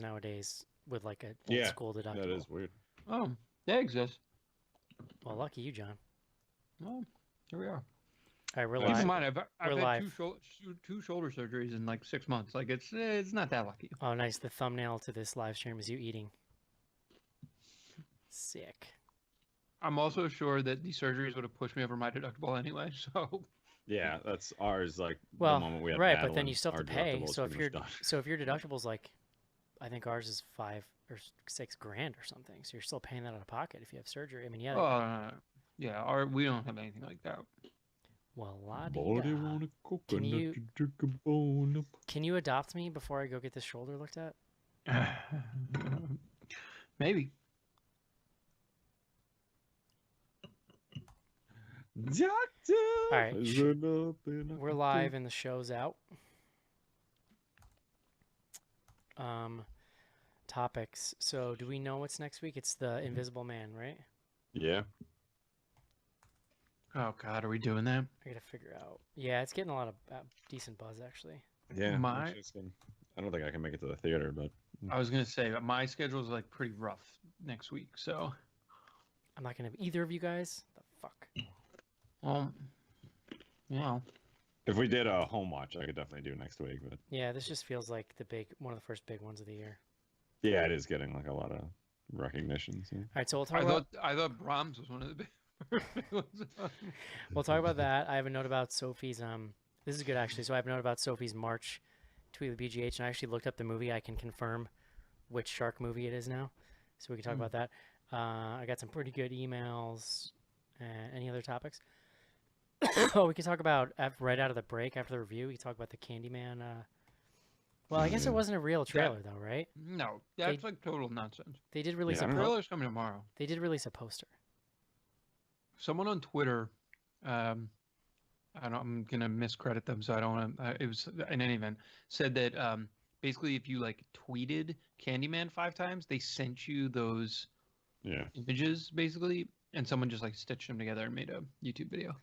plans nowadays with like a old Yeah, school deductible. that is weird. Oh, they exist. Well, lucky you, John. Oh, here we are. All right, we're Keep in live. mind, I've We're had live. two shoulder surgeries in like 6 months. Like it's not that lucky. Oh, nice. The thumbnail to this live stream is you eating. Sick. I'm also sure that these surgeries would have pushed me over my deductible anyway. So Yeah, that's ours. Like Well, the moment we had right, but then Madeline, you still have our to pay. deductible is So if pretty much done. if your deductible's like, I think ours is $5 or $6 grand or something. So you're still paying that out of pocket if you have surgery. I mean, yeah. yeah, we don't have anything like that. Well, la Body want a Can coconut you- to drink a bone up. Can you adopt me before I go get this shoulder looked at? Maybe. Doctor, right, is there nothing I We're can live do? and the show's out. Topics. So do we know what's next week? It's the Invisible Man, right? Yeah. Oh God, are we doing that? I gotta figure out. Yeah, it's getting a lot of decent buzz actually. Yeah. My- actually, I don't think I can make it to the theater, but I was gonna say my schedule is like pretty rough next week. So, I'm not gonna have either of you guys. The fuck. well, if we did a home watch, I could definitely do next week. But Yeah, this just feels like one of the first big ones of the year. yeah, it is getting like a lot of recognition. So. All right, so we'll talk I about thought Brahms was one of the big ones. we'll talk about that. I have a note about Sophie's. This is good actually. So I have a note about Sophie's March tweet with BGH, and I actually looked up the movie. I can confirm which shark movie it is now, so we can talk about that. I got some pretty good emails. Any other topics? Oh, we can talk about right out of the break after the review. We can talk about the Candyman. Well, I guess it wasn't a real trailer though, right? No, that's like total nonsense. They did release Yeah, I a don't know. Trailer's coming tomorrow. They did release a poster. Someone on Twitter, I'm gonna miscredit them, so I don't want to. It was in any event said that basically if you like tweeted Candyman 5 times, they sent you those Yeah. images basically, and someone just like stitched them together and made a YouTube video.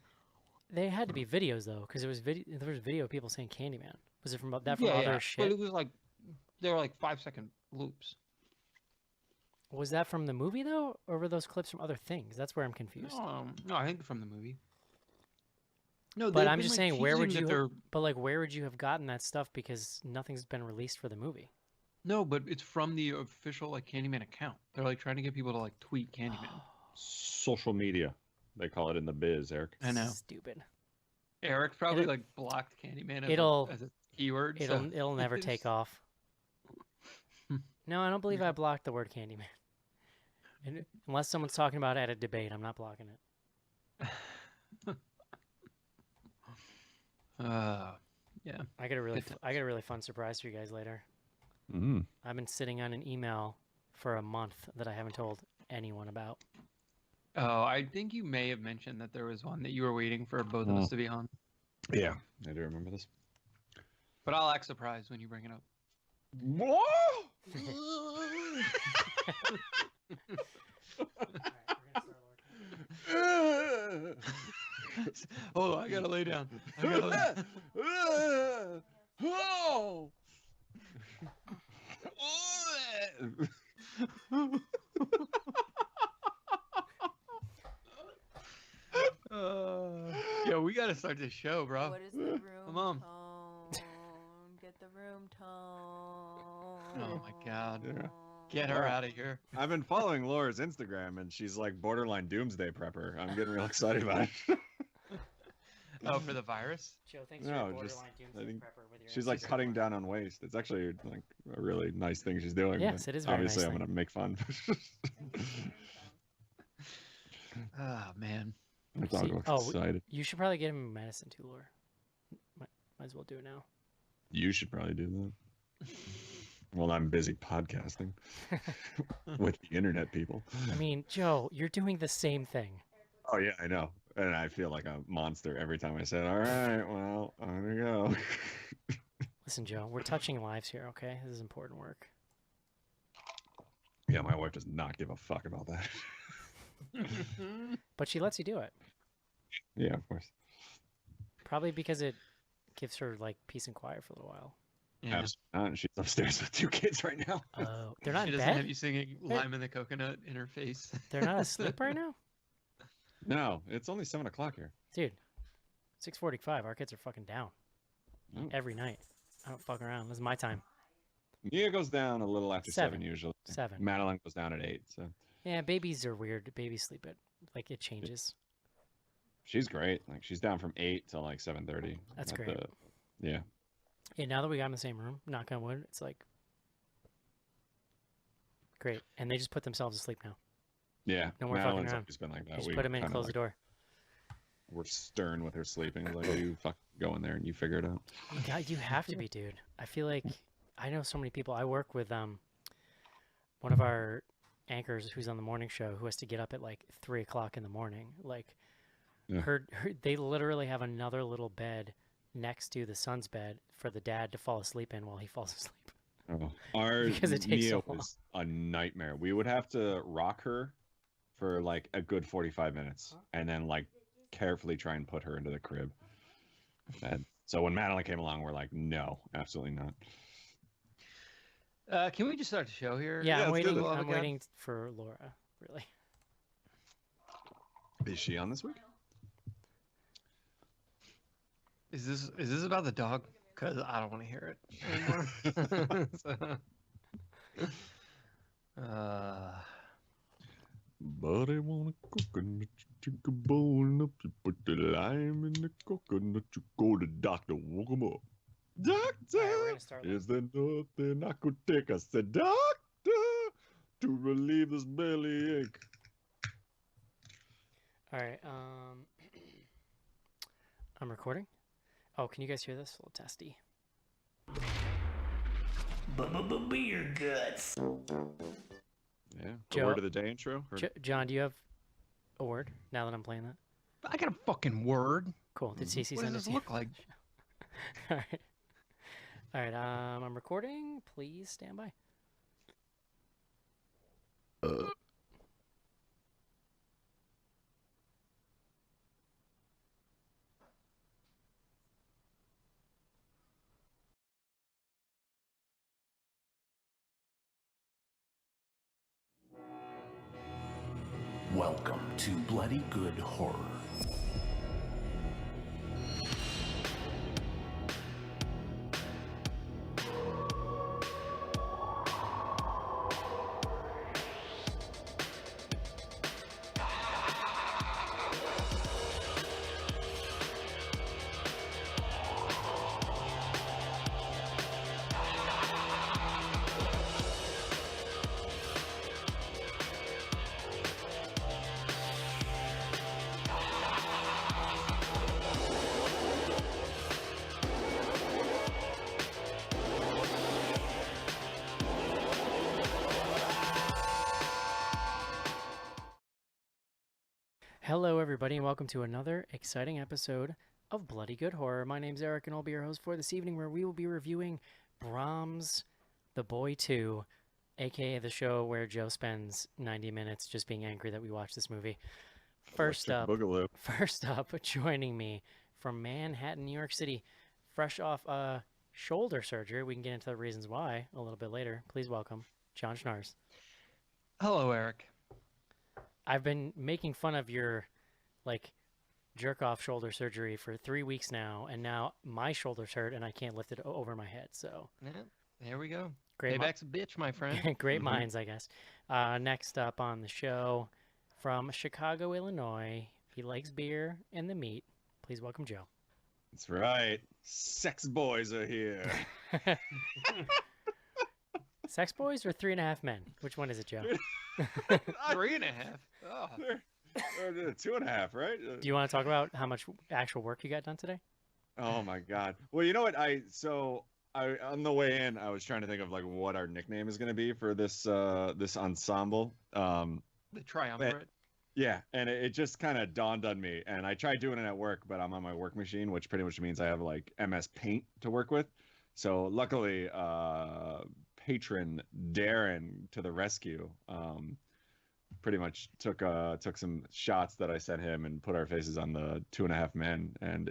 They had to be videos though, because it was video. There was video of people saying Candyman. Was it from that from yeah, other yeah, shit? but it was like they were like 5-second loops. Was that from the movie though, or were those clips from other things? That's where I'm confused. No, I think from the movie. No, But they've I'm been, just like, saying, where would teasing you? that they're- But like, where would you have gotten that stuff? Because nothing's been released for the movie. No, but it's from the official like Candyman account. They're like trying to get people to like tweet Candyman. Social media, they call it in the biz, Eric. I know. Stupid. Eric's probably It'll- like blocked Candyman as, it'll- as a keyword. It'll never take off. No, I don't believe I blocked the word Candyman. And unless someone's talking about it at a debate, I'm not blocking it. Yeah. I got a really, Good I got a really fun surprise for you guys later. Mm. I've been sitting on an email for a month that I haven't told anyone about. Oh, I think you may have mentioned that there was one that you were waiting for both of us to be on. Yeah, I do remember this. But I'll act surprised when you bring it up. Whoa! Oh, I gotta lay down. I gotta lay down. Oh! Yeah, we gotta start this show, bro. What is the room Come on. tone? Get the room tone. Oh my God. Yeah. Get her out of here. I've been following Laura's Instagram, and she's like borderline doomsday prepper. I'm getting real excited about it. Oh, for the virus? Joe, thanks No, for your just- borderline I doomsday think prepper with your She's like Instagram cutting account. down on waste. It's actually like a really nice thing she's doing. Yes, but it is a very obviously nice I'm thing. gonna make fun. Oh, man. My dog See- looks oh, excited. You should probably get him medicine too, Laura. Might as well do it now. You should probably do that. Well, I'm busy podcasting with the internet people. I mean, Joe, you're doing the same thing. Oh yeah, I know, and I feel like a monster every time I say, "All right, well, I'm gonna go." Listen, Joe, we're touching lives here, okay? This is important work. Yeah, my wife does not give a fuck about that. But she lets you do it. Yeah, of course. Probably because it gives her like peace and quiet for a little while. Yeah. Absolutely not. She's upstairs with 2 kids right now. Oh, they're not She in doesn't have bed? you singing "Lime in the Coconut" in her face. They're not asleep right now? No, it's only 7 o'clock here. Dude, 6:45. Our kids are fucking down Oh. every night. I don't fuck around. This is my time. Nia goes down a little after 7 7. usually. 7. Madeline goes down at 8. So Yeah, babies are weird. Babies sleep at, like, it changes. she's great. Like she's down from 8 till like 7:30. That's at great. Yeah. Yeah, now that we got in the same room, knock on wood, it's like great. And they just put themselves to sleep now. Yeah. No more fucking Madeline's around. always been like that. Just We put them in and kinda, close the door. We're stern with her sleeping. Like, you fuck go in there and you figure it out. You have to be, dude. I feel like I know so many people. I work with one of our anchors who's on the morning show who has to get up at like 3 o'clock in the morning. Like Yeah. they literally have another little bed next to the son's bed for the dad to fall asleep in while he falls asleep. Oh, our Because it takes Nia so long. was a nightmare. We would have to rock her for like a good 45 minutes and then like carefully try and put her into the crib. And so when Madeline came along, we're like, no, absolutely not. Can we just start the show here? Yeah, I'm let's do waiting. this. I'm waiting for Laura. Really. Is she on this week? Is this about the dog? Because I don't want to hear it anymore. Buddy want a coconut, you drink a bowl up, you put the lime in the coconut, you go to doctor, woke him up. Doctor, we're gonna start is there nothing I could take? I said, doctor, to relieve this belly ache. All right. I'm recording. Oh, can you guys hear this? A little testy. Beer guts. Yeah. The Joe- word of the day intro? Or- John, do you have a word now that I'm playing that? I got a fucking word. Cool. Did CC What send does it this to you? look like? All right. All right. I'm recording. Please stand by. Welcome to Bloody Good Horror. Hello, everybody, and welcome to another exciting episode of Bloody Good Horror. My name's Eric, and I'll be your host for this evening, where we will be reviewing Brahms, The Boy 2, aka the show where Joe spends 90 minutes just being angry that we watched this movie. First up, Boogaloo. joining me from Manhattan, New York City, fresh off shoulder surgery. We can get into the reasons why a little bit later. Please welcome John Schnars. Hello, Eric. I've been making fun of your, like, jerk-off shoulder surgery for 3 weeks now, and now my shoulder's hurt and I can't lift it over my head. So Yeah, there we go. great, Payback's a bitch, my friend. great minds, I guess. Next up on the show, from Chicago, Illinois, he likes beer and the meat. Please welcome Joe. That's right. Sex boys are here. Sex boys or 3.5 men? Which one is it, Joe? 3.5. Oh. They're 2.5, right? Do you want to talk about how much actual work you got done today? Oh my god. Well, you know what? I on the way in, I was trying to think of like what our nickname is going to be for this this ensemble. The triumvirate. Yeah, and it just kind of dawned on me, and I tried doing it at work, but I'm on my work machine, which pretty much means I have like MS Paint to work with. So luckily, patron Darren to the rescue. Pretty much took some shots that I sent him and put our faces on the 2.5 men, and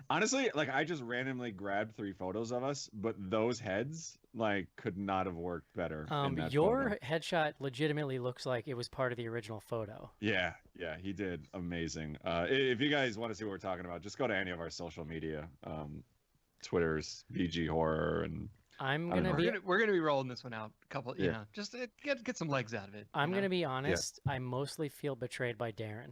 Honestly, like I just randomly grabbed 3 photos of us, but those heads like could not have worked better in that Your photo. headshot legitimately looks like it was part of the original photo. Yeah, he did amazing. If you guys want to see what we're talking about, just go to any of our social media, Twitter's BG Horror, and I'm I don't gonna know. be We're gonna be rolling this one out. A couple, you Yeah. know, just to get some legs out of it. I'm you gonna know? be honest. I mostly feel betrayed by Darren.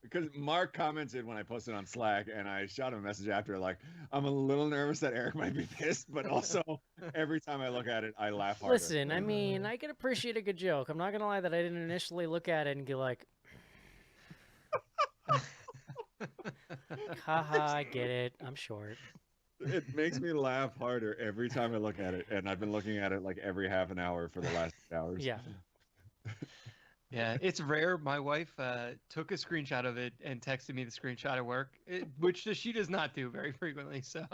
Because Mark commented when I posted on Slack, and I shot him a message after, like, I'm a little nervous that Eric might be pissed, but also every time I look at it, I laugh harder. Listen, I mean, I can appreciate a good joke. I'm not gonna lie that I didn't initially look at it and go like, haha, I get it. I'm short. It makes me laugh harder every time I look at it, and I've been looking at it like every half an hour for the last 8 hours. Yeah. Yeah, it's rare. My wife took a screenshot of it and texted me the screenshot at work, which she does not do very frequently. So,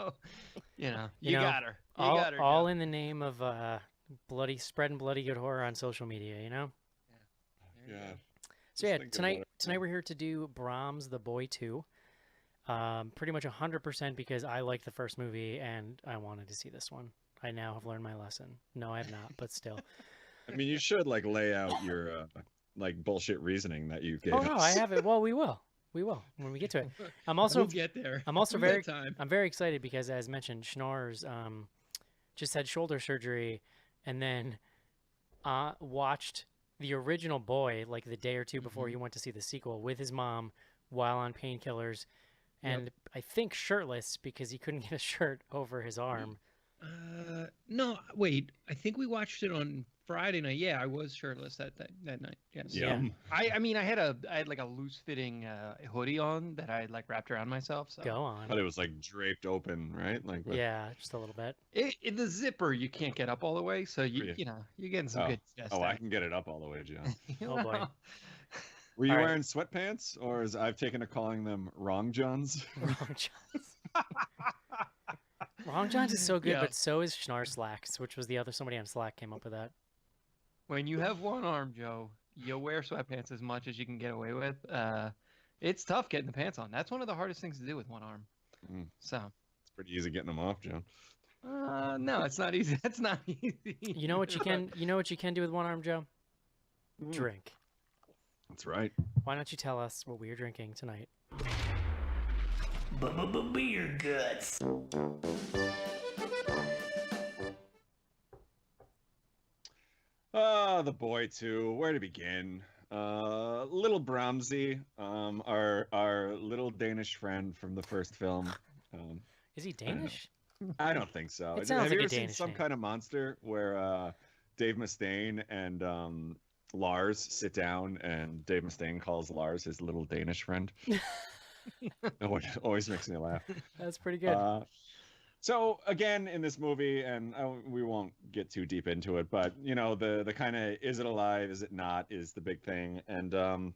you know, you know, got her. You all got her. all Joe. in the name of spreading bloody good horror on social media. You know. There you Yeah. go. So yeah, thinking tonight about it. we're here to do Brahms the Boy 2. Pretty much 100% because I liked the first movie and I wanted to see this one. I now have learned my lesson. No, I have not, but still. I mean, you should like lay out your like bullshit reasoning that you gave Oh no, I us. have it. Well, we will when we get to it. I'm also We'll get there. I'm also We got very time. I'm very excited because as mentioned, Schnorr's just had shoulder surgery and then watched the original Boy like the day or two before he went to see the sequel with his mom while on painkillers. And I think shirtless because he couldn't get a shirt over his arm. No, wait. I think we watched it on Friday night. Yeah, I was shirtless that night. Yes. Yeah. I mean, I had like a loose fitting hoodie on that I had like wrapped around myself. So Go But on. it was like draped open, right? Like with... Yeah, just a little bit. in the zipper, you can't get up all the way, so Yeah. you know you're getting some Oh. good chest. Oh, I out. can get it up all the way, John. Oh, boy. Were you All right. wearing sweatpants, or as I've taken to calling them, wrong Johns? Wrong Johns. Wrong Johns is so good, Yeah. but so is Schnar Slacks, which was the other somebody on Slack came up with that. When you have one arm, Joe, you'll wear sweatpants as much as you can get away with. It's tough getting the pants on. That's one of the hardest things to do with one arm. Mm. So, It's pretty easy getting them off, John. no, it's not easy. That's not easy. You know what you can do with one arm, Joe? Drink. That's right. Why don't you tell us what we're drinking tonight? Beer guts. The Boy 2. Where to begin? Little Brahmsy, our little Danish friend from the first film. Is he don't know. Danish? I don't think so. It sounds Have like you a ever seen Danish Some name. Kind of Monster where Dave Mustaine and Lars sit down and Dave Mustaine calls Lars his little Danish friend? Always makes me laugh. That's pretty good. So again, in this movie, and we won't get too deep into it, but you know, the kind of is it alive, is it not, is the big thing. And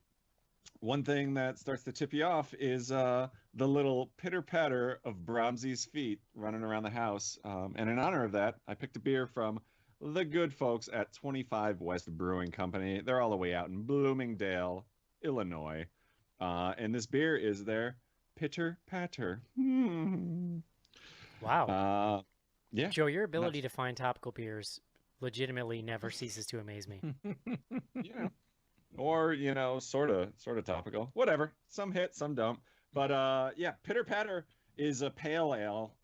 one thing that starts to tip you off is the little pitter patter of Brahmsy's feet running around the house. And in honor of that, I picked a beer from the good folks at 25 West Brewing Company. They're all the way out in Bloomingdale, Illinois. And this beer is their Pitter Patter. Wow. Yeah. Joe, your ability to find topical beers legitimately never ceases to amaze me. Yeah. Or, you know, sort of topical. Whatever. Some hit, some don't. But yeah, Pitter Patter is a pale ale.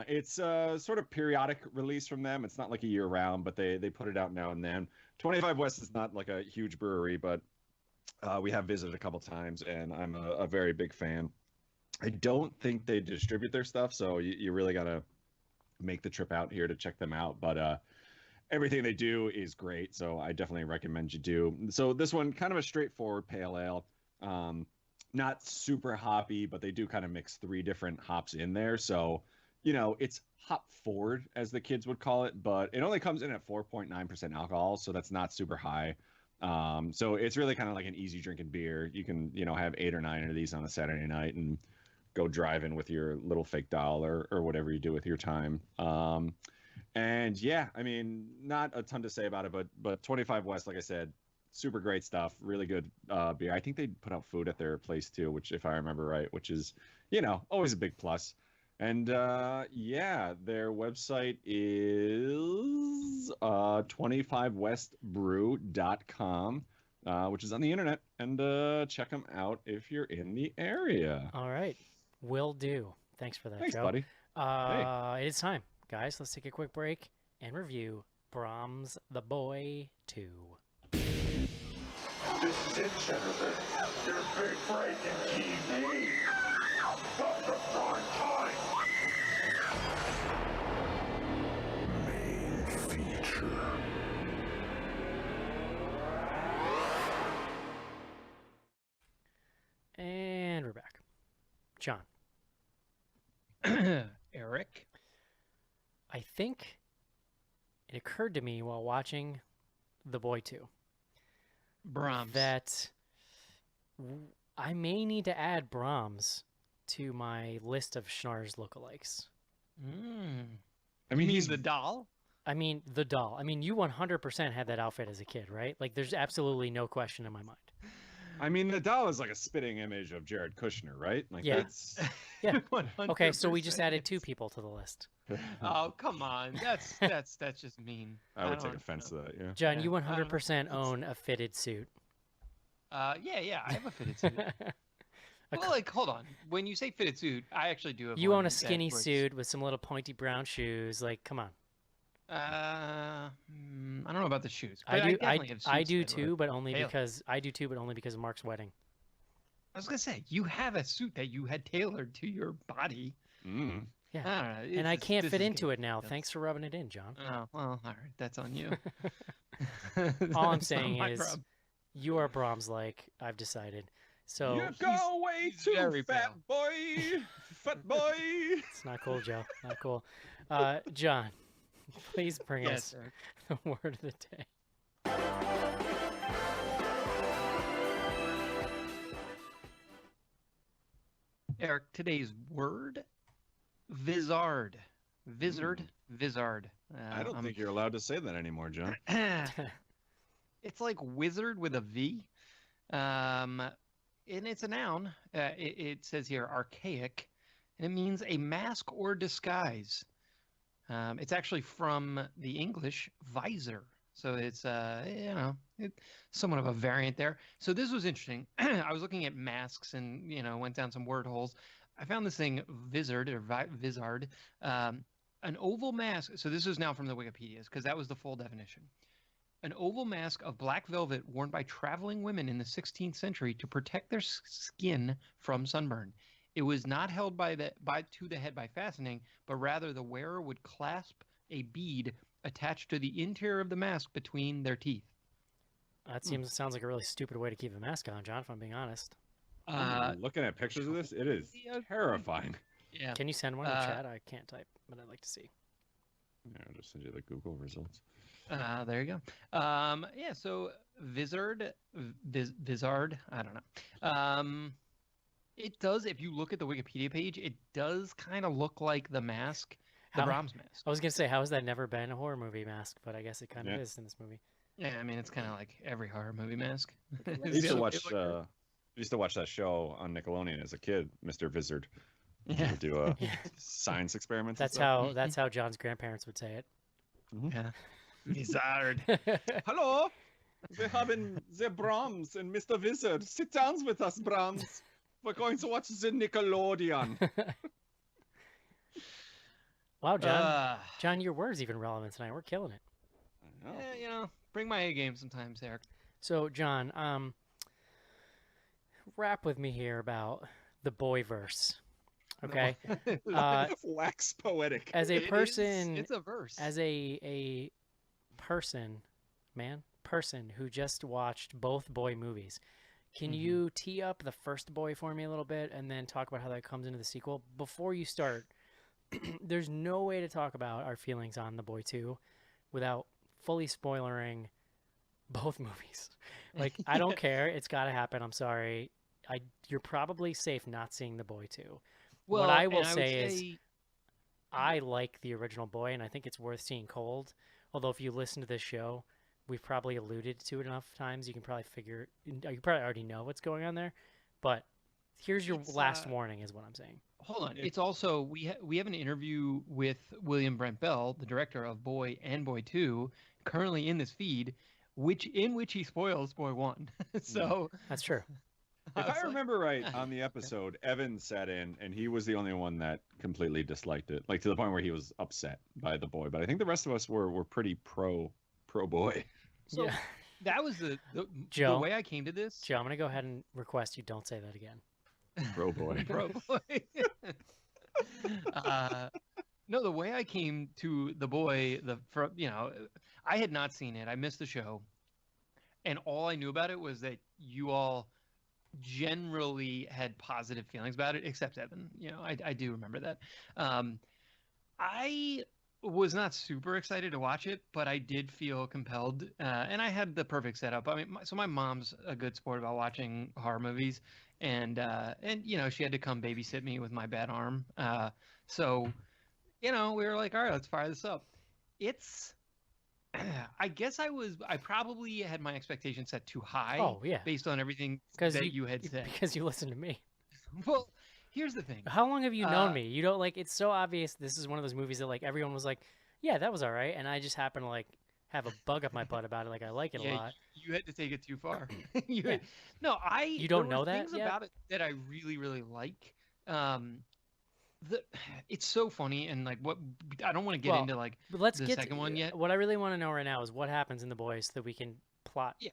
It's a sort of periodic release from them. It's not like a year round, but they put it out now and then. 25 West is not like a huge brewery, but we have visited a couple times, and I'm a very big fan. I don't think they distribute their stuff, so you really got to make the trip out here to check them out. But everything they do is great, so I definitely recommend you do. So this one, kind of a straightforward pale ale. Not super hoppy, but they do kind of mix 3 different hops in there. So, you know, it's hop forward, as the kids would call it, but it only comes in at 4.9% alcohol, so that's not super high. So it's really kind of like an easy drinking beer. You can, you know, have 8 or 9 of these on a Saturday night and go driving with your little fake doll or whatever you do with your time. And yeah, I mean, not a ton to say about it, but 25 West, like I said, Super great stuff. Really good beer. I think they put out food at their place too, which, if I remember right, which is, always a big plus. And yeah, their website is 25westbrew.com, which is on the internet. And check them out if you're in the area. All right. Will do. Thanks for that, Thanks, Joe. buddy. It is time, guys. Let's take a quick break and review Brahms the Boy 2. This is it, Senator. Your big break in TV. Stop the prime time. Main feature. And we're back. John, Eric. I think it occurred to me while watching The Boy 2 Brahms. that I may need to add Brahms to my list of Schnarr's lookalikes. I mean, he's the doll. I mean, the doll. I mean, you 100% had that outfit as a kid, right? Like, there's absolutely no question in my mind. I mean, the doll is like a spitting image of Jared Kushner, right? Like, Yeah. that's... Yeah. Okay, so we 100%. just added 2 people to the list. Oh, come on. That's just mean. I would take don't offense to that, yeah. John, Yeah, you I don't know. 100% own a fitted suit. Yeah, I have a fitted suit. Well, like, hold on. When you say fitted suit, I actually do have You one own a that skinny was- suit with some little pointy brown shoes. Like, come on. I don't know about the shoes. I but do. definitely have I suits do that were too, but only tailored. because I do too, but only because of Mark's wedding. I was gonna say you have a suit that you had tailored to your body. Mm. Yeah. I don't know. And I it's- can't this fit is into getting it now. ridiculous. Thanks for rubbing it in, John. Oh well, all right. That's on you. All I'm That's not saying my is, problem. you are Brahms like, I've decided. So You go away he's too, very fat pale. boy! Fat boy! it's not cool, Joe. Not cool. John, please bring Yes, us Eric. the word of the day. Eric, today's word, vizard. Vizard. Vizard. I don't think you're allowed to say that anymore, John. It's like wizard with a V. And it's a noun. It says here archaic, and it means a mask or disguise. It's actually from the English visor. So it's, somewhat of a variant there. So this was interesting. I was looking at masks and, went down some word holes. I found this thing, vizard or vizard, an oval mask. So this is now from the Wikipedia's because that was the full definition. An oval mask of black velvet worn by traveling women in the 16th century to protect their skin from sunburn. It was not held to the head by fastening, but rather the wearer would clasp a bead attached to the interior of the mask between their teeth. That sounds like a really stupid way to keep a mask on, John, if I'm being honest. Looking at pictures of this, it is terrifying. Yeah. Can you send one in the chat? I can't type, but I'd like to see. Yeah, I'll just send you the Google results. There you go. So Vizard, Vizard, I don't know. It does, if you look at the Wikipedia page, it does kind of look like the mask, the How- Brahms mask. I was going to say, how has that never been a horror movie mask? But I guess it kind of Yeah. is in this movie. Yeah, I mean, it's kind of like every horror movie mask. I used to watch that show on Nickelodeon as a kid, Mr. Vizard. Yeah. Would do science experiments. and That's stuff. that's how John's grandparents would say Yeah. Vizard. it. Hello, we're having the Brahms and Mr. Vizard. Sit down with us, Brahms. We're going to watch the Nickelodeon. Wow, John. John, your word's even relevant tonight. We're killing it. Yeah, bring my A game sometimes, Eric. So, John, rap with me here about the boy verse. Okay. Wax poetic. As a It is- person, it's a verse. as a person who just watched both Boy movies, can you tee up the first Boy for me a little bit and then talk about how that comes into the sequel? Before you start, there's no way to talk about our feelings on The Boy 2 without fully spoilering both movies. Like, I don't care. It's got to happen. I'm sorry. You're probably safe not seeing The Boy 2. What I will say is I like the original Boy, and I think it's worth seeing cold. Although if you listen to this show, we've probably alluded to it enough times. You can probably you probably already know what's going on there. But here's your It's, last warning, is what I'm saying. Hold on. It's also we have an interview with William Brent Bell, the director of Boy and Boy 2, currently in this feed, in which he spoils Boy 1. So That's true. If I was like, remember right, on the episode, Evan sat in, and he was the only one that completely disliked it, like to the point where he was upset by the boy. But I think the rest of us were pretty pro boy. so Yeah. that was the Joe. way I came to this. Joe, I'm gonna go ahead and request you don't say that again. Pro boy. Pro Boy. No, the way I came to the boy, I had not seen it. I missed the show, and all I knew about it was that you all generally had positive feelings about it, except Evan. I do remember that. I was not super excited to watch it, but I did feel compelled, and I had the perfect setup. I mean, so my mom's a good sport about watching horror movies, and she had to come babysit me with my bad arm. So we were like, all right, let's fire this up. It's I guess I probably had my expectations set too high. Oh, yeah. Based on everything you had said. Because you listen to me. Well, here's the thing. How long have you known me? You don't like. It's so obvious. This is one of those movies that like everyone was like, yeah, that was all right, and I just happen to like have a bug up my butt about it. Like I like it a lot. You had to take it too far. You there don't know were that things yet? about it that I really, really like. It's so funny, and like what I don't want to get into like But let's the get second one yet. What I really want to know right now is what happens in The Boy, so that we can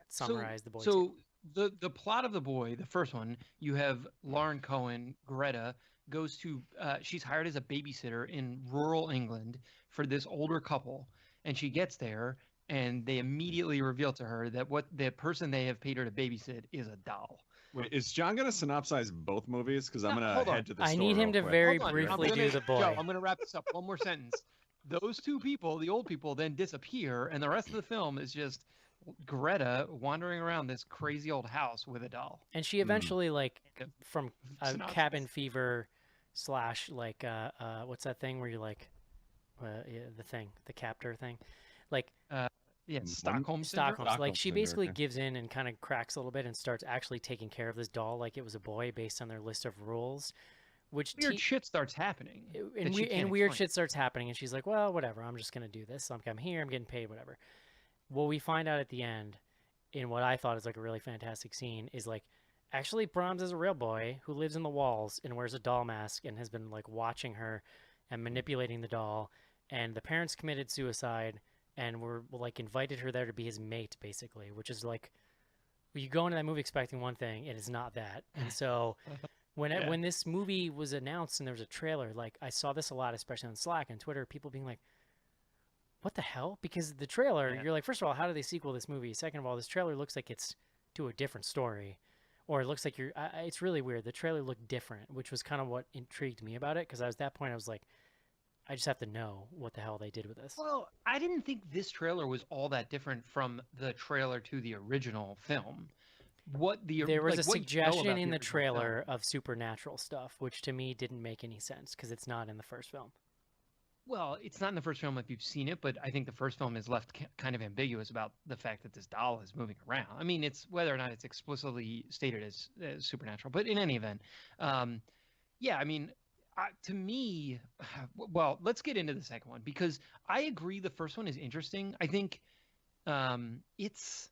summarize The Boy. So the plot of The Boy, the first one, you have Lauren Cohen, Greta, goes to she's hired as a babysitter in rural England for this older couple, and she gets there, and they immediately reveal to her that what the person they have paid her to babysit is a doll. Wait, is John going to synopsize both movies? Because I'm going to head to the store. I need him to real quick. very Hold on, briefly do The Boy. Joe, I'm going to wrap this up. One more sentence. Those two people, the old people, then disappear, and the rest of the film is just Greta wandering around this crazy old house with a doll. And she eventually like Okay. from Synopsis. cabin fever / like what's that thing where you like the captor thing, like Yeah, Stockholm syndrome. Stockholm. Like Stockholm she syndrome, basically okay. gives in and kind of cracks a little bit and starts actually taking care of this doll like it was a boy based on their list of rules, which Weird shit starts happening. and, that she can't weird explain. shit starts happening, and she's like, well, whatever, I'm just gonna do this. I'm here, I'm getting paid, whatever. What we find out at the end, in what I thought is like a really fantastic scene, is like actually Brahms is a real boy who lives in the walls and wears a doll mask and has been like watching her and manipulating the doll, and the parents committed suicide and were like invited her there to be his mate, basically, which is like, you go into that movie expecting one thing, it is not that. And so when this movie was announced and there was a trailer, like I saw this a lot, especially on Slack and Twitter, people being like, what the hell? Because the trailer, you're like, first of all, how do they sequel this movie? Second of all, this trailer looks like it's to a different story, or it looks like it's really weird. The trailer looked different, which was kind of what intrigued me about it, because at that point I was like, I just have to know what the hell they did with this. Well, I didn't think this trailer was all that different from the trailer to the original film. There was a suggestion in the original trailer film. of supernatural stuff, which to me didn't make any sense because it's not in the first film. Well, it's not in the first film if you've seen it, but I think the first film is left kind of ambiguous about the fact that this doll is moving around. I mean, it's whether or not it's explicitly stated as supernatural. But in any event, yeah, I mean, to me, well, let's get into the second one, because I agree the first one is interesting. I think it's,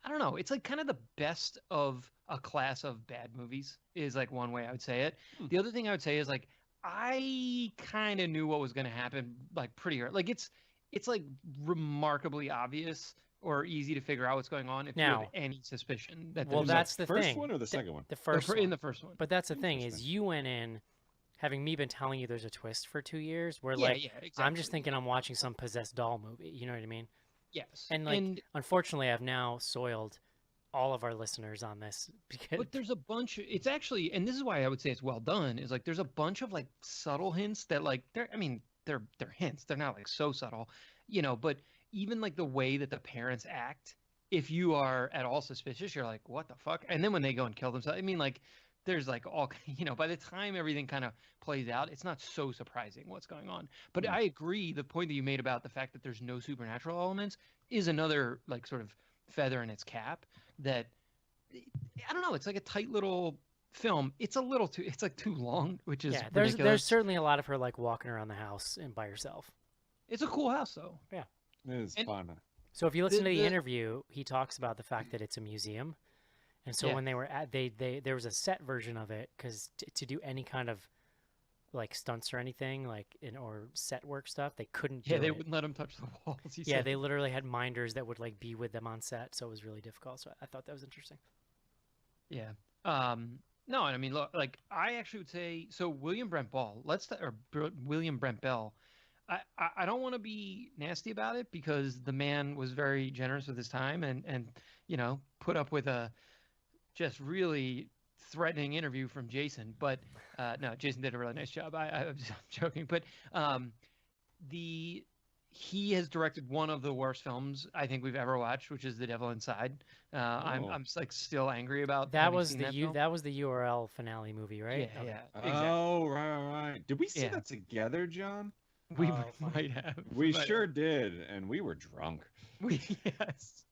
I don't know, it's like kind of the best of a class of bad movies is like one way I would say it. The other thing I would say is like, I kind of knew what was going to happen like pretty early. Like it's like remarkably obvious or easy to figure out what's going on if you have any suspicion that Well, there's that's the First thing. one or the second one? The first in one. the first one. But that's the thing, is you went in having me been telling you there's a twist for 2 years, where Yeah, like yeah, I'm just exactly. thinking I'm watching some possessed doll movie. You know what I mean? Yes. And like unfortunately I've now soiled all of our listeners on this because But there's a bunch. It's actually, and this is why I would say it's well done. Is like there's a bunch of like subtle hints that like they're. I mean, they're hints. They're not like so subtle, you know. But even like the way that the parents act, if you are at all suspicious, you're like, what the fuck? And then when they go and kill themselves, I mean, like there's like all by the time everything kind of plays out, it's not so surprising what's going on. But I agree, the point that you made about the fact that there's no supernatural elements is another like sort of feather in its cap. That I don't know, it's like a tight little film. It's like too long, which is there's ridiculous. certainly a lot of her like walking around the house and by herself. It's a cool house though. It is fun. So if you listen to the interview, he talks about the fact that it's a museum. And so when they were at, there was a set version of it because to do any kind of like stunts or anything or set work stuff, they couldn't do they it. wouldn't let them touch the walls. They literally had minders that would like be with them on set. So it was really difficult. So I thought that was interesting. Yeah. No, I mean, look, like I actually would say, so William Brent Bell, William Brent Bell, I don't want to be nasty about it because the man was very generous with his time and put up with a just really threatening interview from Jason. But no, Jason did a really nice job. I'm joking, but he has directed one of the worst films I think we've ever watched, which is The Devil Inside. I'm like still angry about that. having Was seen the that film. That was the URL finale movie, right? Yeah, Okay. yeah. Exactly. Oh, right. Did we see that together, John? We Oh, might have. We sure did, and we were drunk. Yes.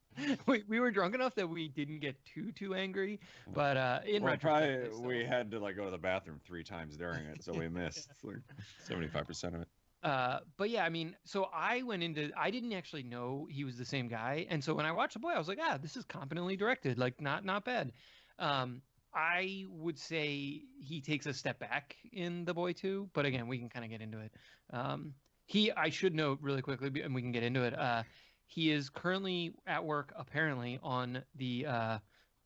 We were drunk enough that we didn't get too angry, but in retrospect, probably we had to like go to the bathroom 3 times during it, so we missed like 75% of it. But yeah, I mean, so I didn't actually know he was the same guy, and so when I watched The Boy, I was like, this is competently directed, like not bad. I would say he takes a step back in The Boy 2, but again, we can kind of get into it. I should note really quickly, and we can get into it. He is currently at work, apparently, on the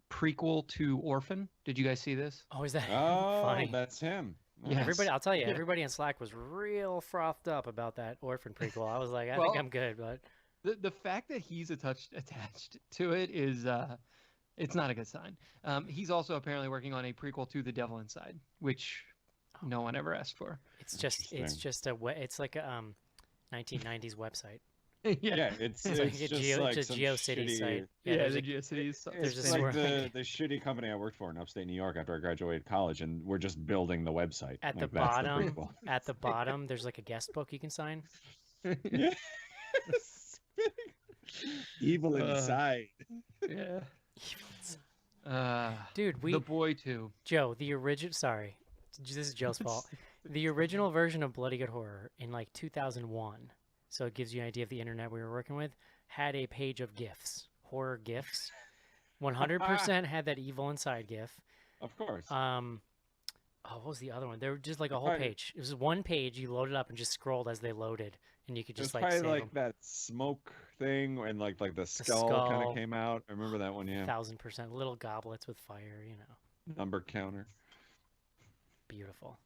prequel to Orphan. Did you guys see this? Oh, is that funny? funny? That's him. Yeah. Everybody, I'll tell you, everybody in Slack was real frothed up about that Orphan prequel. I was like, I think I'm good, but the fact that he's attached to it is it's not a good sign. He's also apparently working on a prequel to The Devil Inside, which no one ever asked for. It's like a 1990s website. Yeah, it's like like a some GeoCities shitty, site. Yeah, the GeoCities. there's It's a like swirl- the shitty company I worked for in upstate New York after I graduated college, and we're just building the website. At the Like, that's bottom, prequel. at the bottom, there's like a guest book you can sign. Yes. Evil inside. Yeah. Dude, The Boy 2. Joe, the original. Sorry, this is Joe's fault. The original version of Bloody Good Horror in like 2001, so it gives you an idea of the internet we were working with, had a page of GIFs, horror GIFs. 100% had that evil inside GIF. Of course. What was the other one? They were just like a whole page. It was one page. You loaded up and just scrolled as they loaded, and you could just It's like save probably like them. that smoke thing, and like the skull kind skull. of came out. I remember that one. Yeah. 1000%. Little goblets with fire. Number counter. Beautiful.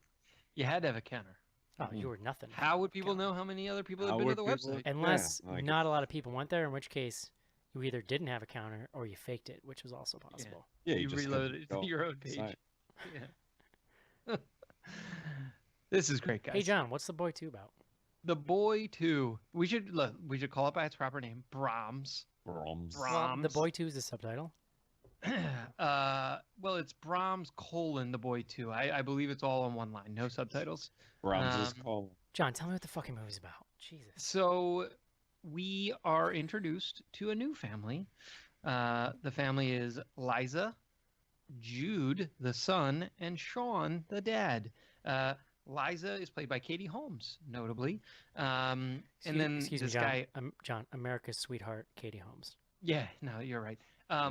You had to have a counter. Oh, you were nothing. How would people know how many other people had How been to would the people- website? Unless like not a lot of people went there, in which case you either didn't have a counter or you faked it, which was also possible. Yeah, You just reloaded go your own page. inside. Yeah. This is great, guys. Hey, John, what's The Boy 2 about? The Boy 2. We should call it by its proper name. Brahms. Brahms. Well, The Boy 2 is the subtitle. Well, it's Brahms : The Boy 2. I believe it's all on one line, no subtitles. Brahms is called. John, tell me what the fucking movie's about. Jesus. So we are introduced to a new family. The family is Liza, Jude, the son, and Sean, the dad. Liza is played by Katie Holmes, notably. And then excuse me, this John. guy. John, America's sweetheart, Katie Holmes. Yeah, no, you're right.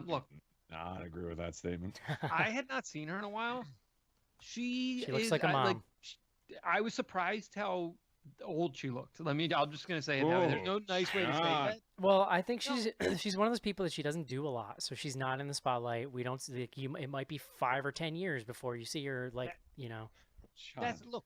Look, Not agree with that statement. I had not seen her in a while. She looks is, like a mom. I was surprised how old she looked. I'm just gonna say it that way. There's no nice way to say God. that. Well, I think she's one of those people that she doesn't do a lot, so she's not in the spotlight. We don't like you. It might be 5 or 10 years before you see her. That's look.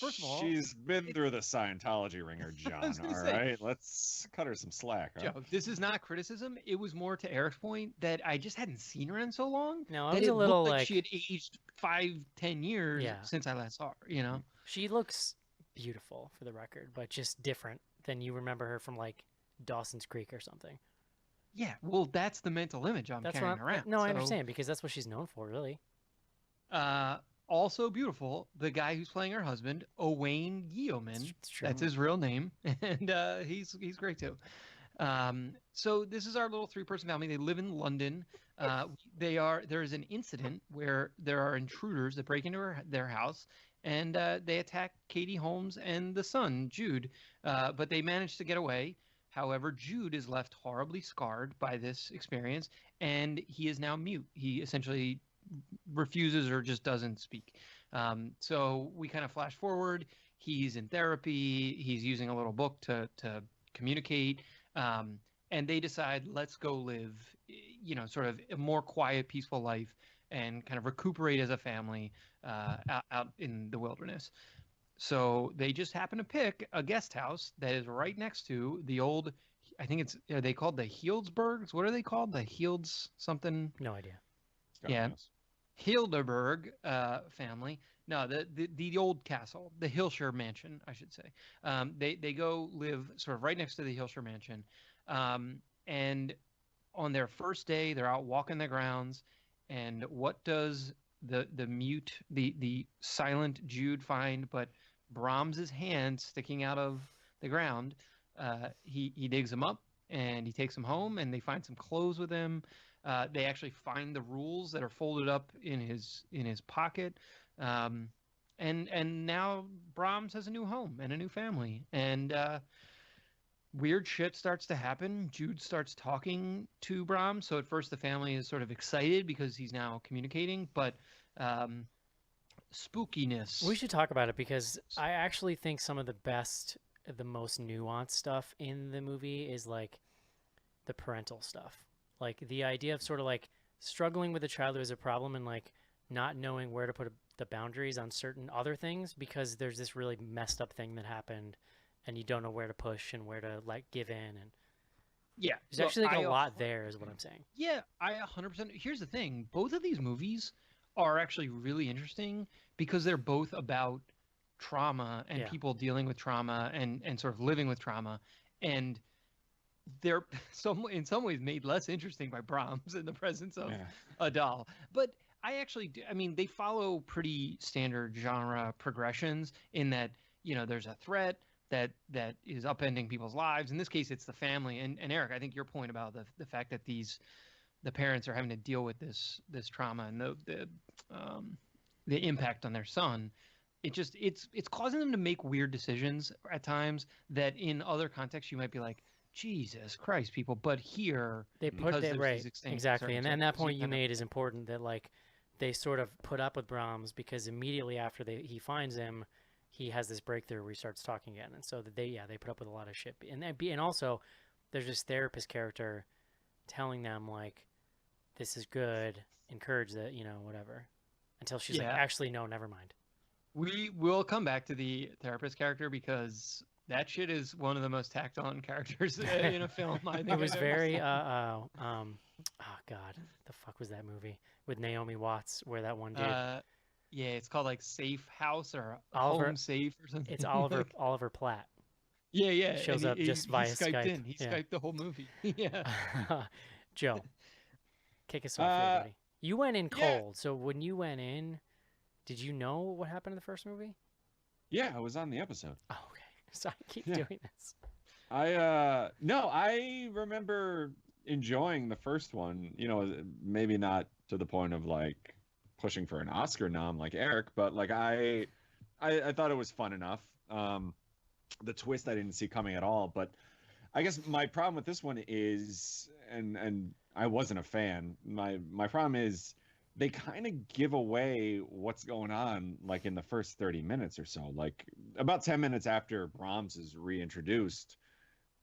First of all, she's been through the Scientology ringer, John. was gonna All say- right, let's cut her some slack. Huh? Joe, this is not criticism. It was more to Eric's point that I just hadn't seen her in so long. No, it that was a little looked like she had aged 5-10 years Yeah. since I last saw her. You know. she looks beautiful for the record, but just different than you remember her from like Dawson's Creek or something. Yeah. Well, that's the mental image I'm That's carrying what around. No, I so- understand because that's what she's known for, really. Also beautiful, the guy who's playing her husband, Owain Guillaumin. It's true. That's his real name, and he's great too. So this is our little three-person family. They live in London. There is an incident where there are intruders that break into their house, and they attack Katie Holmes and the son, Jude. But they manage to get away. However, Jude is left horribly scarred by this experience, and he is now mute. He essentially refuses or just doesn't speak. So we kind of flash forward. He's in therapy. He's using a little book to communicate. And they decide, let's go live, sort of a more quiet, peaceful life and kind of recuperate as a family out in the wilderness. So they just happen to pick a guest house that is right next to the old, I think are they called the Healdsburgs? What are they called? The Healds something? No idea. God Yeah. knows. Hildeberg family. No, the old castle, the Hillshire Mansion, I should say. They go live sort of right next to the Hillshire Mansion, and on their first day, they're out walking the grounds, and what does the silent Jude find but Brahms's hand sticking out of the ground? He digs him up and he takes him home, and they find some clothes with him. They actually find the rules that are folded up in his pocket, and now Brahms has a new home and a new family, and weird shit starts to happen. Jude starts talking to Brahms, so at first the family is sort of excited because he's now communicating, but spookiness. We should talk about it because I actually think some of the most nuanced stuff in the movie is like the parental stuff. Like the idea of sort of like struggling with a child who has a problem and like not knowing where to put the boundaries on certain other things because there's this really messed up thing that happened and you don't know where to push and where to like give in. And Yeah, there's actually like a lot there is what I'm saying. Yeah, I 100%. Here's the thing. Both of these movies are actually really interesting because they're both about trauma and people dealing with trauma and sort of living with trauma. And they're in some ways made less interesting by Brahms in the presence of a doll. But I mean, they follow pretty standard genre progressions in that, there's a threat that is upending people's lives. In this case, it's the family. And Eric, I think your point about the fact that the parents are having to deal with this trauma and the impact on their son, it's causing them to make weird decisions at times that in other contexts you might be like, Jesus Christ, people. But here, they put it right, exactly. And that point you made is important. That like they sort of put up with Brahms because immediately after he finds him, he has this breakthrough where he starts talking again, and so that they put up with a lot of shit. And also, there's this therapist character telling them like, this is good, encourage that, whatever, until she's like, actually no, never mind. We will come back to the therapist character because that shit is one of the most tacked on characters in a film. I think it was very oh god, the fuck was that movie with Naomi Watts where that one dude? Yeah, it's called like Safe House or Home Safe or something. It's Oliver Platt. Yeah. Shows up just via Skype. He Skyped the whole movie. Yeah. Joe, kick us off here, buddy. You went in cold, so when you went in, did you know what happened in the first movie? Yeah, I was on the episode. Oh, okay. So I keep doing this. I remember enjoying the first one. Maybe not to the point of like pushing for an Oscar nom like Eric, but like I thought it was fun enough. The twist I didn't see coming at all, but I guess my problem with this one is, and I wasn't a fan. My problem is they kind of give away what's going on like in the first 30 minutes or so. Like about 10 minutes after Brahms is reintroduced,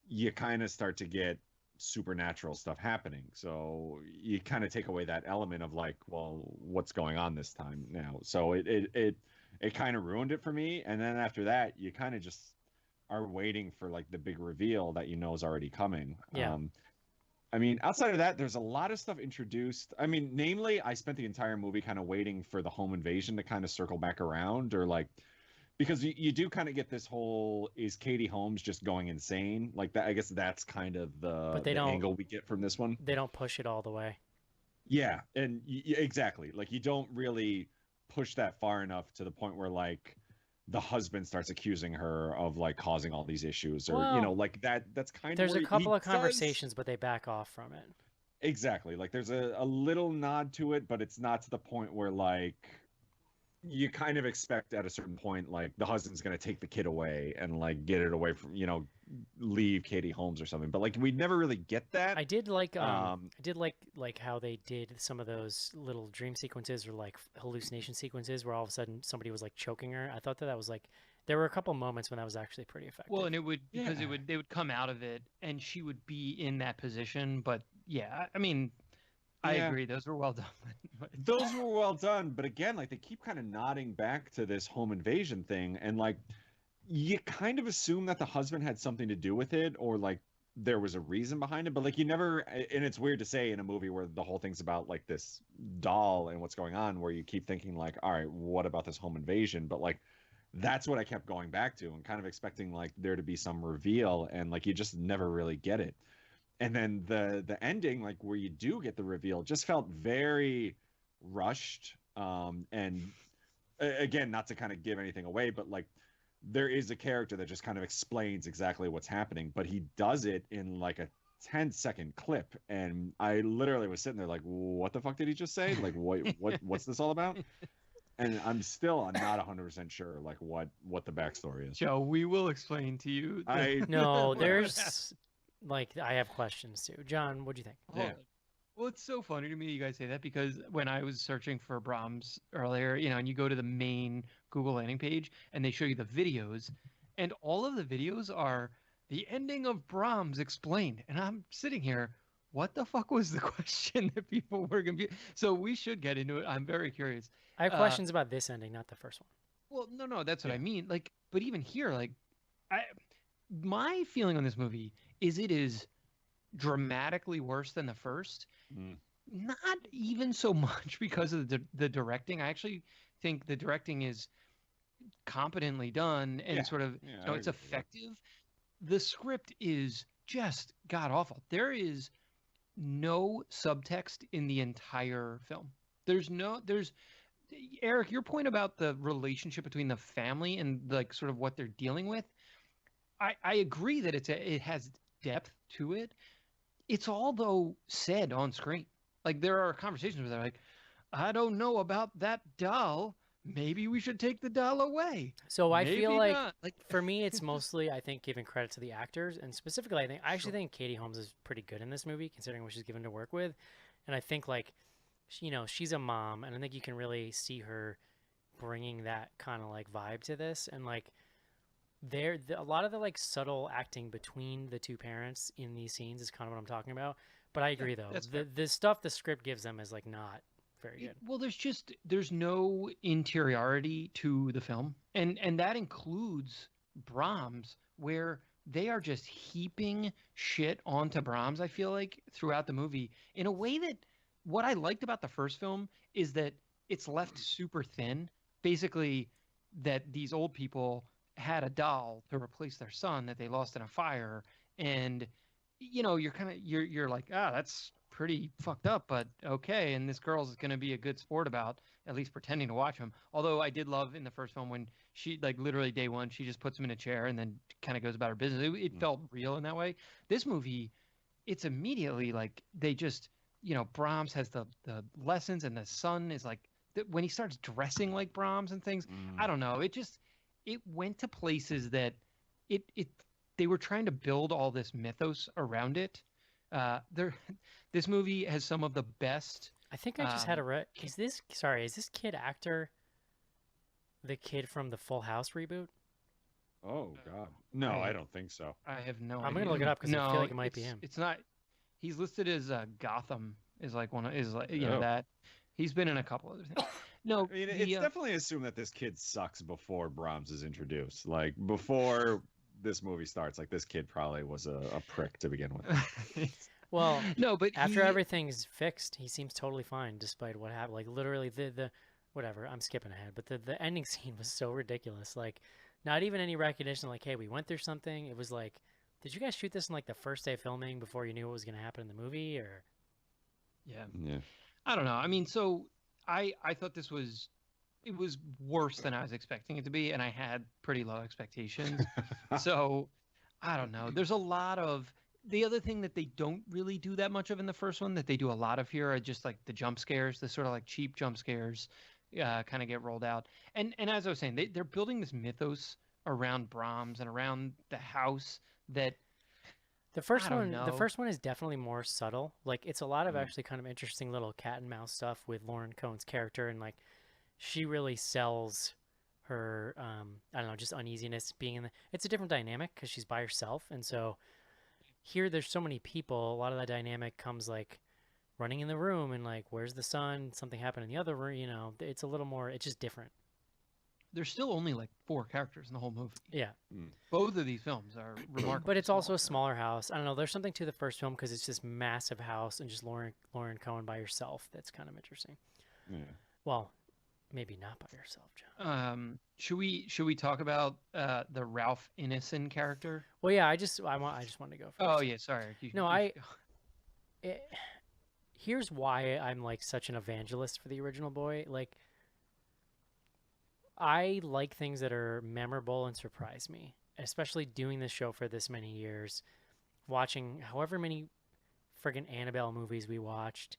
you kind of start to get supernatural stuff happening. So you kind of take away that element of like, well, what's going on this time now? So it kind of ruined it for me. And then after that, you kind of just are waiting for like the big reveal that is already coming. Yeah. I mean, outside of that, there's a lot of stuff introduced. I mean, namely, I spent the entire movie kind of waiting for the home invasion to kind of circle back around, or like, because you do kind of get this whole, is Katie Holmes just going insane? Like that, I guess that's kind of the angle we get from this one. They don't push it all the way. Yeah, and exactly. Like you don't really push that far enough to the point where like the husband starts accusing her of like causing all these issues, or Well, like that's kind of there's where a couple of does conversations, but they back off from it. exactly, like there's a little nod to it, but it's not to the point where like you kind of expect at a certain point like the husband's going to take the kid away and like get it away from, leave Katie Holmes or something, but like we never really get that. I did like how they did some of those little dream sequences or like hallucination sequences where all of a sudden somebody was like choking her. I thought that was like there were a couple moments when that was actually pretty effective. Well, and it would because Yeah. they would come out of it and she would be in that position. But yeah, I mean, I Yeah. agree. Those were well done. Those were well done, but again, like they keep kind of nodding back to this home invasion thing, and like you kind of assume that the husband had something to do with it, or like there was a reason behind it, but like you never. And it's weird to say in a movie where the whole thing's about like this doll and what's going on, where you keep thinking like, all right, what about this home invasion? But like that's what I kept going back to and kind of expecting like there to be some reveal, and like you just never really get it. And then the ending, like where you do get the reveal, just felt very rushed. And again, not to kind of give anything away, but like there is a character that just kind of explains exactly what's happening, but he does it in like a 10-second clip, and I literally was sitting there like, what the fuck did he just say? Like what's this all about? And I'm still not 100% sure like what the backstory is. Joe, we will explain to you. No, there's like I have questions too. John, what do you think? Yeah. Well, it's so funny to me you guys say that because when I was searching for Brahms earlier, and you go to the main Google landing page and they show you the videos, and all of the videos are the ending of Brahms explained. And I'm sitting here, what the fuck was the question that people were confused? So we should get into it. I'm very curious. I have questions about this ending, not the first one. Well, no, that's what I Yeah. mean. Like, but even here, like, my feeling on this movie is it is dramatically worse than the first. Mm. Not even so much because of the directing. I actually think the directing is competently done and Yeah. sort of, Yeah, I it's agree with that. effective. The script is just god awful. There is no subtext in the entire film. There's Eric, your point about the relationship between the family and like sort of what they're dealing with, I agree that it has depth to it. It's all though said on screen. Like there are conversations where they're like, I don't know about that doll. Maybe we should take the doll away. So I Maybe feel like not. for me, it's mostly I think giving credit to the actors, and specifically, I actually Sure. think Katie Holmes is pretty good in this movie considering what she's given to work with, and I think like, she's a mom, and I think you can really see her bringing that kind of like vibe to this, and like a lot of the like subtle acting between the two parents in these scenes is kind of what I'm talking about. But I agree though, that's fair. the stuff the script gives them is like not very good. Well, there's no interiority to the film, and that includes Brahms, where they are just heaping shit onto Brahms. I feel like throughout the movie, in a way that what I liked about the first film is that it's left super thin. Basically, that these old people had a doll to replace their son that they lost in a fire, and you're like, that's pretty fucked up, but okay. And this girl's going to be a good sport about at least pretending to watch him. Although I did love in the first film when she, like, literally day one, she just puts him in a chair and then kind of goes about her business. It felt real in that way. This movie, it's immediately like they just, Brahms has the lessons, and the son is like, when he starts dressing like Brahms and things, I don't know. It went to places that they were trying to build all this mythos around it. This movie has some of the best. I think I just had a is this kid actor the kid from the Full House reboot? Oh God, no, I don't think so. I have no idea. I'm gonna look it up because I feel like it might be him. It's not. He's listed as Gotham is like one of Oh. that. He's been in a couple other things. No, I mean, it's definitely assumed that this kid sucks before Brahms is introduced. Like before this movie starts, like this kid probably was a prick to begin with. Well, no, but after everything's fixed, he seems totally fine despite what happened. Like literally the whatever. I'm skipping ahead, but the ending scene was so ridiculous. Like not even any recognition. Like, hey, we went through something. It was like, did you guys shoot this in like the first day of filming before you knew what was gonna happen in the movie, or? Yeah. Yeah. I don't know. I mean, so I thought this was it was worse than I was expecting it to be, and I had pretty low expectations. So I don't know. There's a lot of the other thing that they don't really do that much of in the first one that they do a lot of here are just like the jump scares, the sort of like cheap jump scares, kind of get rolled out. And as I was saying, they're building this mythos around Brahms and around the house that The first I don't one, the know. first one is definitely more subtle. Like it's a lot of Mm. actually kind of interesting little cat and mouse stuff with Lauren Cohen's character, and like she really sells her, I don't know, just uneasiness being in the. It's a different dynamic because she's by herself, and so here there's so many people. A lot of that dynamic comes like running in the room and like, where's the sun? Something happened in the other room. You know, it's a little more. It's just different. there's still only like 4 characters in the whole movie. Yeah. Both of these films are remarkable. But it's also a smaller house. I don't know. There's something to the first film because it's this massive house and just Lauren Cohen by herself. That's kind of interesting. Yeah. Well, maybe not by herself, John. Should we talk about the Ralph Ineson character? Well, yeah. I just wanted to go first. Oh yeah, sorry. No, you should go. Here's why I'm like such an evangelist for the original boy. Like, I like things that are memorable and surprise me, especially doing this show for this many years, watching however many friggin' Annabelle movies we watched,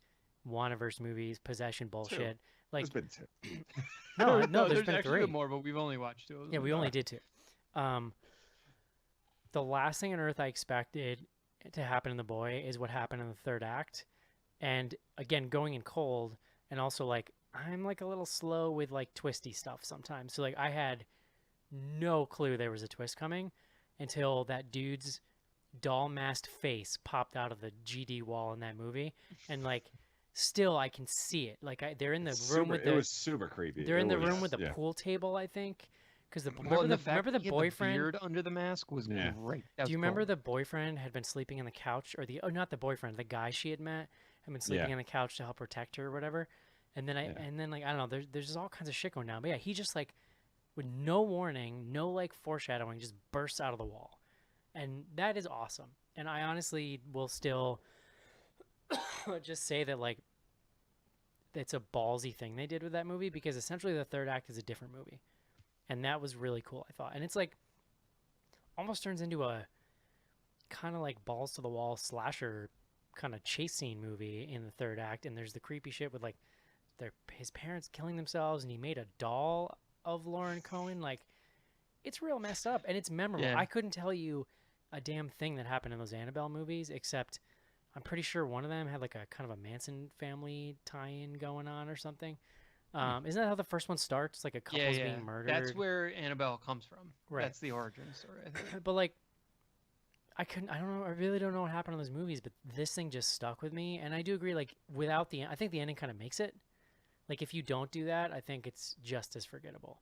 Wandaverse movies, Possession bullshit. Like, There's been 2. no, there's been actually 3. more, but we've only watched 2 of them. Yeah, we only did 2. The last thing on earth I expected to happen in The Boy is what happened in the third act. And again, going in cold, and also like I'm like a little slow with like twisty stuff sometimes. So like I had no clue there was a twist coming until that dude's doll masked face popped out of the GD wall in that movie, and like still I can see it. Like they're in the room with It the was super creepy. they're in It the room was- with the yeah. pool table, I think, because Well, and remember the fact that he had boyfriend. beard under the mask was Yeah. great. Do you remember the boyfriend had been sleeping on the couch, or not the boyfriend, the guy she had met had been sleeping Yeah. on the couch to help protect her or whatever, and then like I don't know, there's just all kinds of shit going down. But yeah, he just like with no warning, no like foreshadowing, just bursts out of the wall, and that is awesome. And I honestly will still just say that like it's a ballsy thing they did with that movie because essentially the third act is a different movie. And that was really cool, I thought. And it's like almost turns into a kind of like balls to the wall slasher kind of chase scene movie in the third act. And there's the creepy shit with like his parents killing themselves, and he made a doll of Lauren Cohen. Like it's real messed up, and it's memorable. Yeah. I couldn't tell you a damn thing that happened in those Annabelle movies, except I'm pretty sure one of them had like a kind of a Manson family tie-in going on or something. Isn't that how the first one starts? Like a couple's being murdered. That's where Annabelle comes from. Right. That's the origin story, I think. But like, I don't know. I really don't know what happened in those movies, but this thing just stuck with me. And I do agree. Like, without I think the ending kind of makes it. Like, if you don't do that, I think it's just as forgettable.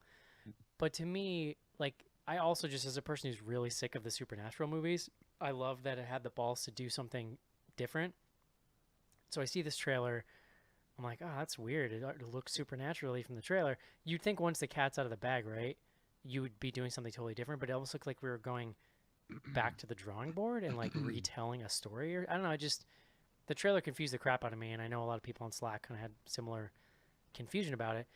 But to me, like, I also just as a person who's really sick of the supernatural movies, I love that it had the balls to do something different. So I see this trailer. I'm like, oh, that's weird. It looks supernaturally from the trailer. You'd think once the cat's out of the bag, right, you would be doing something totally different. But it almost looked like we were going back to the drawing board and like retelling a story. Or I don't know. The trailer confused the crap out of me, and I know a lot of people on Slack kind of had similar confusion about it.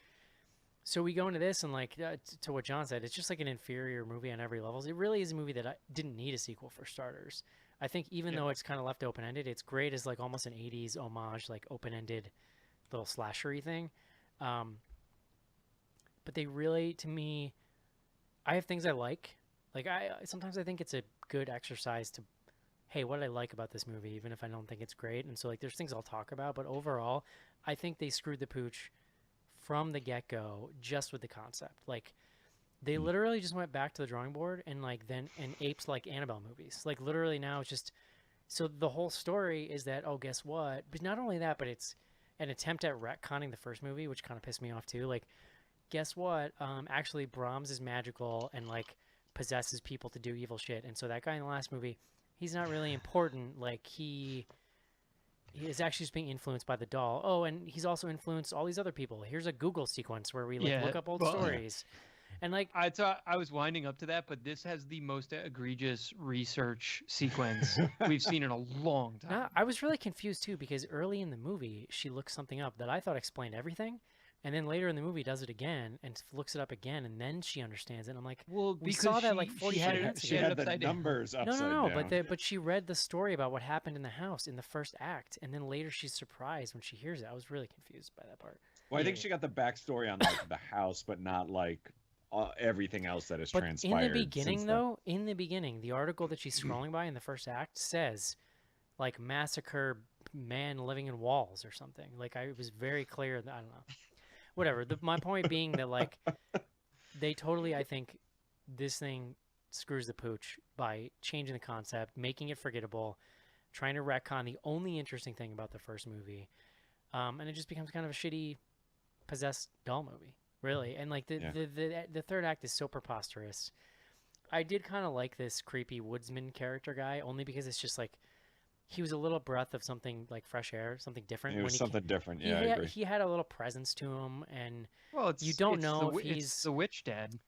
So we go into this, and like to what John said, it's just like an inferior movie on every level. It really is a movie that I didn't need a sequel for starters. I think even though it's kind of left open-ended, it's great as like almost an 80s homage, like open-ended little slashery thing. But they really, to me, I have things I like. Like sometimes I think it's a good exercise to, hey, what did I like about this movie, even if I don't think it's great. And so like there's things I'll talk about, but overall, I think they screwed the pooch from the get-go just with the concept. Like they literally just went back to the drawing board and apes like Annabelle movies. Like literally now it's just, so the whole story is that, oh, guess what? But not only that, but it's an attempt at retconning the first movie, which kind of pissed me off too. Like, guess what? Actually Brahms is magical and like possesses people to do evil shit. And so that guy in the last movie, he's not really important. Like he is actually just being influenced by the doll. Oh, and he's also influenced all these other people. Here's a Google sequence where we look up old stories. And like I thought I was winding up to that, but this has the most egregious research sequence we've seen in a long time. I was really confused too because early in the movie she looked something up that I thought explained everything. And then later in the movie, does it again and looks it up again, and then she understands it. And I'm like, Well, we because saw that like she 45 had it- minutes She ago. had the upside down. numbers No, upside no, no. down. But she read the story about what happened in the house in the first act, and then later she's surprised when she hears it. I was really confused by that part. Well, I think Yeah. she got the backstory on like the house, but not like everything else that has But transpired. in the beginning, since then. though, in the beginning, the article that she's scrolling by in the first act says, like, massacre man living in walls or something. Like, it was very clear that, I don't know. Whatever. My point being that, like, they totally, I think, this thing screws the pooch by changing the concept, making it forgettable, trying to retcon the only interesting thing about the first movie. And it just becomes kind of a shitty, possessed doll movie. Really, and like the third act is so preposterous. I did kind of like this creepy woodsman character guy only because it's just like he was a little breath of something like fresh air, something different. It was when something different. he, Yeah, I agree. he had a little presence to him, and Well, it's You don't it's know the, if wi- he's- it's the witch dad.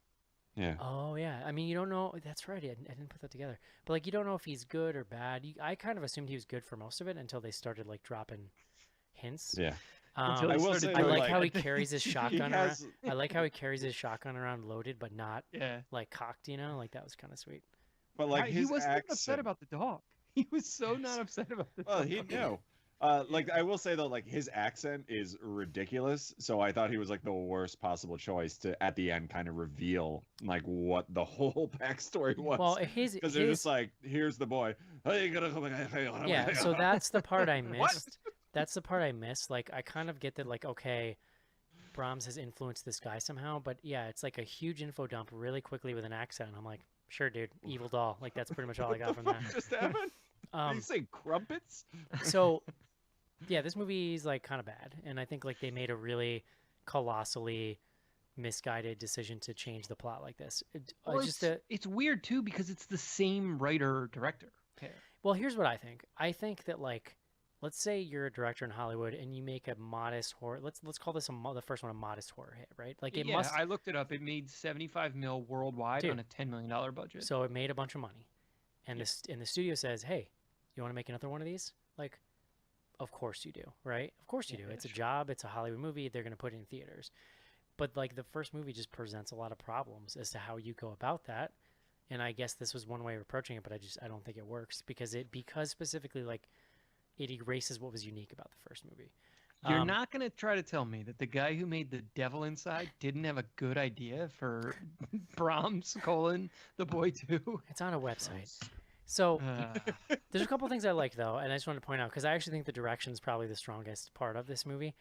Yeah. oh yeah, I mean you don't know. That's right, I didn't put that together. But like you don't know if he's good or bad. I kind of assumed he was good for most of it until they started like dropping hints. Yeah. Until I he will started say I though, like like, how he carries his He shotgun has, around. I like how he carries his shotgun around loaded, but not Yeah. like cocked. You know, like that was kind of sweet. but like he his wasn't even upset accent. about the dog. He was so not upset about the Well, dog. he knew. Like I will say though, like his accent is ridiculous. So I thought he was like the worst possible choice to at the end kind of reveal like what the whole backstory was. Well, his Because they're just like, here's the boy. yeah. So that's the part I missed. That's the part I missed. Like I kind of get that. Like okay, Brahms has influenced this guy somehow, but yeah, it's like a huge info dump really quickly with an accent. I'm like, sure, dude, evil doll. Like that's pretty much all I got from that. just happened? Did you say crumpets? So yeah, this movie is like kind of bad, and I think like they made a really colossally misguided decision to change the plot like this. Well, Just it's weird too because it's the same writer director. well, here's what I think. I think that like, let's say you're a director in Hollywood and you make a modest horror. Let's call this the first one a modest horror hit, right? Like it yeah, must. I looked it up. It made 75 mil worldwide Dude. on a $10 million budget. So it made a bunch of money, and the studio says, "Hey, you want to make another one of these?" Like, of course you do, right? Of course you do. Yeah, It's a sure. job. It's a Hollywood movie. They're going to put it in theaters. But like the first movie just presents a lot of problems as to how you go about that. And I guess this was one way of approaching it, but I don't think it works because specifically like it erases what was unique about the first movie. You're not going to try to tell me that the guy who made The Devil Inside didn't have a good idea for Brahms, The Boy 2? It's on a website. So Uh, there's a couple things I like though, and I just wanted to point out because I actually think the direction is probably the strongest part of this movie.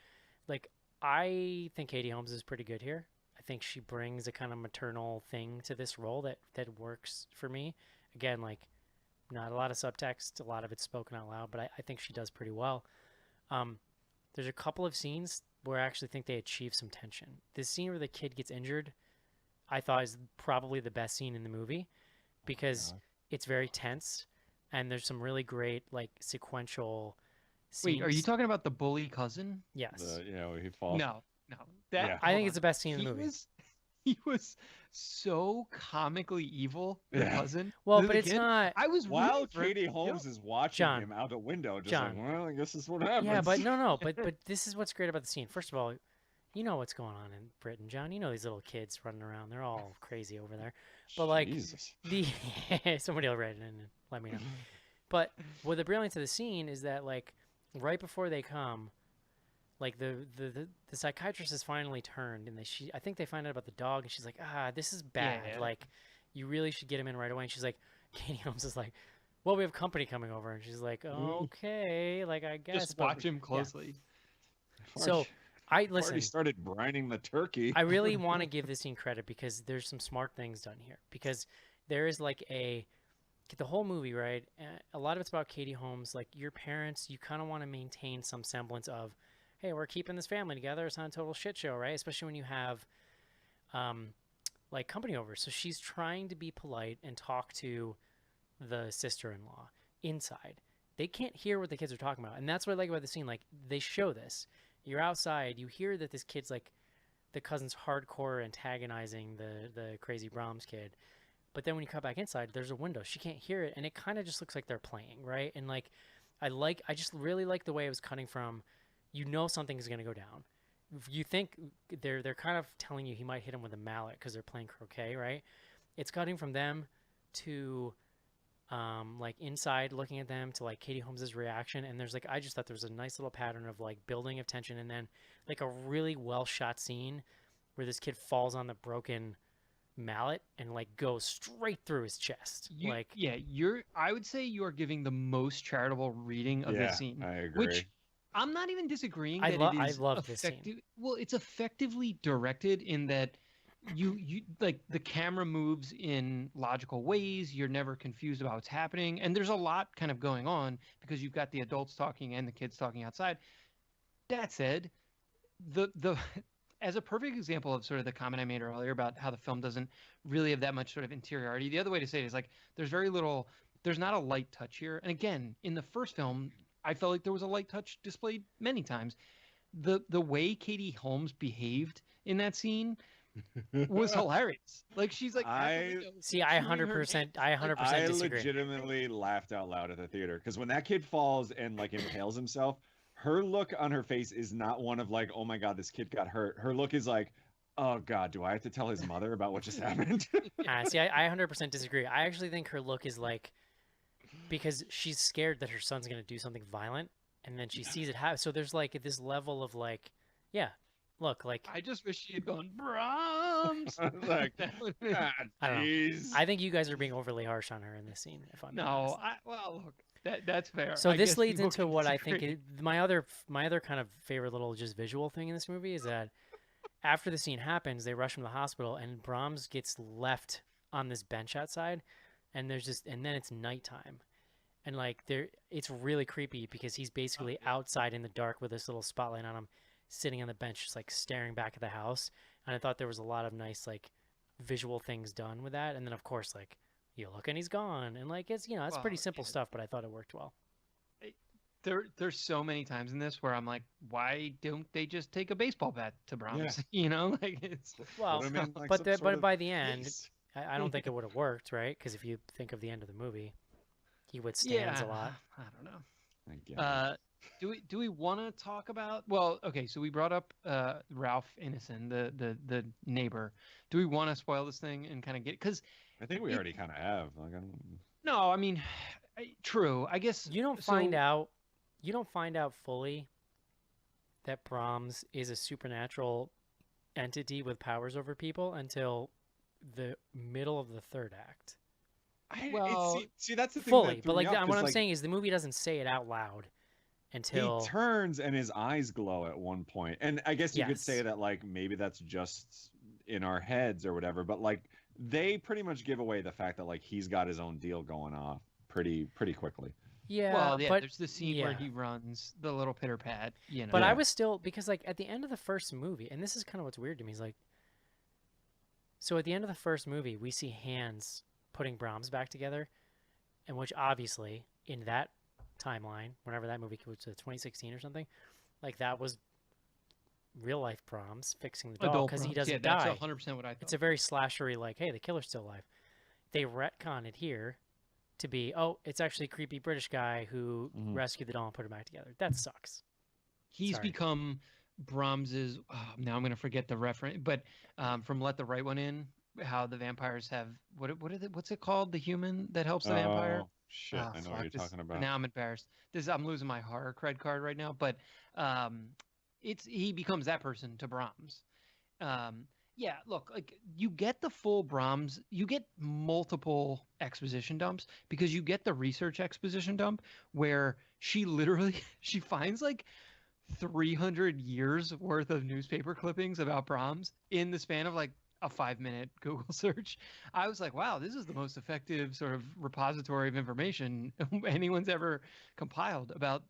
Like I think Katie Holmes is pretty good here. I think she brings a kind of maternal thing to this role that works for me. Again, like not a lot of subtext, a lot of it's spoken out loud, but I think she does pretty well. There's a couple of scenes where I actually think they achieve some tension. This scene where the kid gets injured, I thought is probably the best scene in the movie because it's very tense and there's some really great like sequential scenes. wait, are you talking about the bully cousin? Yes. He falls. No. That, Yeah. I hold think it's on. the best scene in the He movie. He was so comically evil, the Yeah. cousin. Well, to but the it's kid. not. I was While rooting for him Katie to Holmes kill. is watching John. him out a window, just John. like, well, I guess this is what happens. Yeah, but no, but this is what's great about the scene. First of all, you know what's going on in Britain, John. You know these little kids running around. They're all crazy over there. But like Jesus. somebody will write it in and let me know. But what the brilliance of the scene is that like right before they come, like the psychiatrist is finally turned and I think they find out about the dog and she's like, this is bad. Yeah. Like you really should get him in right away. And she's like, Katie Holmes is like, well, we have company coming over, and she's like, okay, like I guess. Just but watch him yeah. closely. So I Already listen. started brining the turkey. I really want to give this scene credit because there's some smart things done here. Because there is like the whole movie, right? A lot of it's about Katie Holmes. Like your parents, you kind of want to maintain some semblance of, hey, we're keeping this family together. It's not a total shit show, right? Especially when you have, like company over. So she's trying to be polite and talk to the sister-in-law inside. They can't hear what the kids are talking about, and that's what I like about the scene. Like they show this. You're outside. You hear that this kid's like, the cousin's hardcore antagonizing the crazy Brahms kid. But then when you cut back inside, there's a window. She can't hear it, and it kind of just looks like they're playing, right? And like, I just really like the way it was cutting from, you know, something is going to go down, you think they're kind of telling you he might hit him with a mallet because they're playing croquet, right? It's cutting from them to like inside looking at them to like Katie Holmes's reaction, and there's like I just thought there was a nice little pattern of like building of tension, and then like a really well shot scene where this kid falls on the broken mallet and like goes straight through his chest. Like yeah, I would say you are giving the most charitable reading of Yeah, this scene, I agree. which I'm not even disagreeing I that love it is this scene. effective. Well, it's effectively directed in that you like the camera moves in logical ways. You're never confused about what's happening, and there's a lot kind of going on because you've got the adults talking and the kids talking outside. That said, the as a perfect example of sort of the comment I made earlier about how the film doesn't really have that much sort of interiority, the other way to say it is like there's not a light touch here. And again, in the first film, I felt like there was a light touch displayed many times. The way Katie Holmes behaved in that scene was hilarious. Like she's like, see, I 100%, I 100% I disagree. legitimately laughed out loud at the theater because when that kid falls and like impales himself, her look on her face is not one of like, oh my god, this kid got hurt. Her look is like, oh god, do I have to tell his mother about what just happened? See, I 100% disagree. I actually think her look is like because she's scared that her son's gonna do something violent, and then she sees it happen. So there's like this level of like, yeah, look, like I just wish she had gone Brahms. Like, That would've God, been- I don't know. jeez. I think you guys are being overly harsh on her in this scene. If I'm being no, honest. well, look, that's fair. So I this guess leads people into can what I disagree. think my other kind of favorite little just visual thing in this movie is that after the scene happens, they rush him to the hospital, and Brahms gets left on this bench outside, and then it's nighttime, and like it's really creepy because he's basically outside in the dark with this little spotlight on him, sitting on the bench, just like staring back at the house. And I thought there was a lot of nice like visual things done with that, and then of course like you look and he's gone, and like it's it's pretty Well, simple stuff, but I thought it worked well. There's so many times in this where I'm like, why don't they just take a baseball bat to Brahms? Like it's Well, Put him in, like, but some the, sort but of by the end, case. I don't think it would have worked, right? Because if you think of the end of the movie, he withstands a lot. I don't know. I get it. Do we want to talk about? Well, okay, so we brought up Ralph Ineson, the neighbor. Do we want to spoil this thing and kind of get? Because I think we already kind of have. Like, I don't. no, I mean, true. I guess You don't find out fully that Brahms is a supernatural entity with powers over people until the middle of the third act. See, that's the thing. Fully, that but threw me like off, what 'cause, I'm like, saying is the movie doesn't say it out loud until he turns and his eyes glow at one point, and I guess you could say Yes. that like maybe that's just in our heads or whatever. But like they pretty much give away the fact that like he's got his own deal going off pretty quickly. yeah, well, yeah. but There's the scene where yeah. he runs the little pitter pad. But I Yeah. was still because like at the end of the first movie, and this is kind of what's weird to me is like, so at the end of the first movie, we see Hans putting Brahms back together, and which obviously in that timeline, whenever that movie was to 2016 or something, like that was real life Brahms fixing the doll Adult because he Brahms. doesn't Yeah, die. that's 100% what I thought. It's a very slashery like, hey, the killer's still alive. They retcon it here to be, oh, it's actually a creepy British guy who Mhm. rescued the doll and put it back together. That sucks. He's Sorry. become Brahms's. Oh, now I'm gonna forget the reference, but from Let the Right One In, how the vampires have what's it called? The human that helps the vampire. Oh shit! Ah, I know fuck, what you're this- talking about. Now I'm embarrassed. I'm losing my horror cred card right now, but he becomes that person to Brahms. Yeah, look, like you get the full Brahms, you get multiple exposition dumps because you get the research exposition dump where she literally she finds like 300 years worth of newspaper clippings about Brahms in the span of like a 5-minute Google search. I was like, wow, this is the most effective sort of repository of information anyone's ever compiled about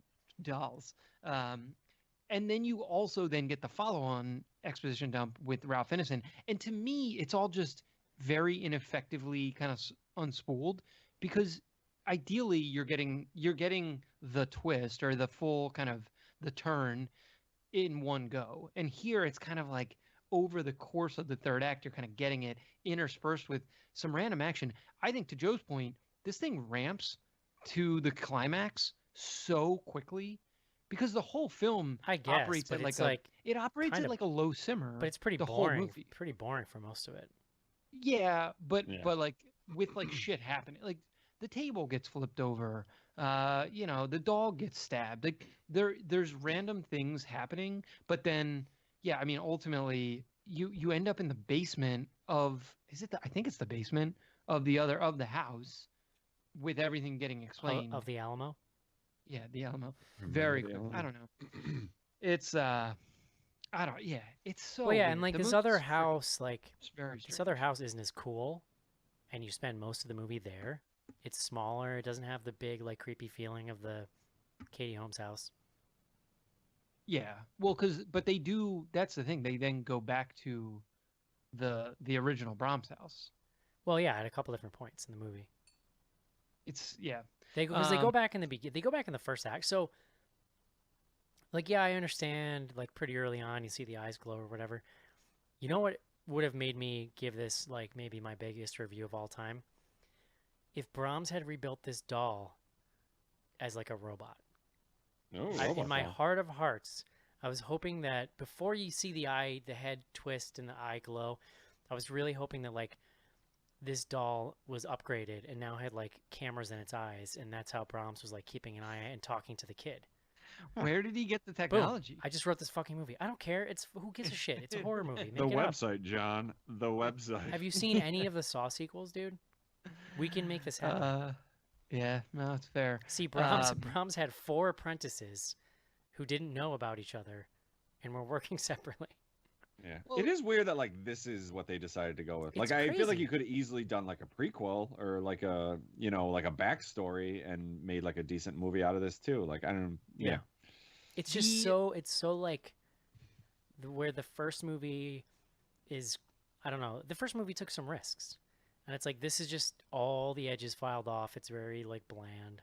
dolls. And then you also then get the follow-on exposition dump with Ralph Ineson. And to me, it's all just very ineffectively kind of unspooled because ideally you're getting the twist or the full kind of the turn in one go. And here it's kind of like over the course of the third act, you're kind of getting it interspersed with some random action. I think to Joe's point, this thing ramps to the climax so quickly because the whole film I guess, operates but at it's like it operates kind at of, like a low simmer. but it's pretty the whole boring. movie. Pretty boring for most of it. Yeah, Yeah. but like with like shit happening, like the table gets flipped over. You know, the dog gets stabbed. Like there's random things happening, but then yeah, I mean ultimately you end up in the basement of I think it's the basement of the house with everything getting explained. Of the Alamo. Yeah, the Alamo. Remember Very the quick. I Alamo? don't know. It's I don't yeah, it's so Well, yeah, weird. and like The this movie's other freaking- house, like it's very this strange. other house isn't as cool, and you spend most of the movie there. It's smaller. It doesn't have the big like creepy feeling of the Katie Holmes house. Yeah. Well, but they do. That's the thing. They then go back to the original Brahms house. Well, yeah, at a couple different points in the movie. It's yeah. They go back in the They go back in the first act. So, like, yeah, I understand. Like, pretty early on, you see the eyes glow or whatever. You know what would have made me give this like maybe my biggest review of all time? If Brahms had rebuilt this doll as like a robot. No, In my heart of hearts, I was hoping that before you see the head twist and the eye glow, I was really hoping that like this doll was upgraded and now had like cameras in its eyes, and that's how Brahms was like keeping an eye and talking to the kid. Where did he get the Boom! technology? I just wrote this fucking movie. I don't care. It's who gives a shit. It's a horror movie. Make the it up. website, John. The website. Have you seen any of the Saw sequels, dude? We can make this happen. Yeah. No, it's fair. See, Brahms had 4 apprentices who didn't know about each other and were working separately. Yeah, Well- it is weird that like this is what they decided to go with. Like, It's I feel like crazy. you could have easily done like a prequel or like a like a backstory and made like a decent movie out of this too. Like, I don't. Yeah. It's just The- it's so like where the first movie is, I don't know, the first movie took some risks. And it's like this is just all the edges filed off. It's very like bland.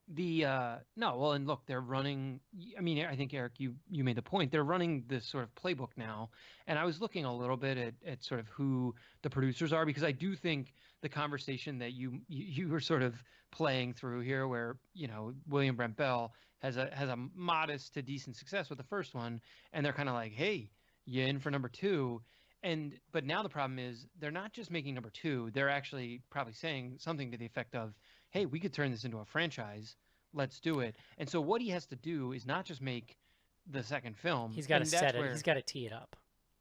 No, well, and look, they're running. I mean, I think Eric, you made the point. They're running this sort of playbook now, and I was looking a little bit at sort of who the producers are, because I do think the conversation that you were sort of playing through here, where William Brent Bell has a modest to decent success with the first one, and they're kind of like, hey, you in for number 2? But now the problem is they're not just making number 2. They're actually probably saying something to the effect of, hey, we could turn this into a franchise. Let's do it. And so what he has to do is not just make the second film. He's got to and that's set it. where- He's got to tee it up.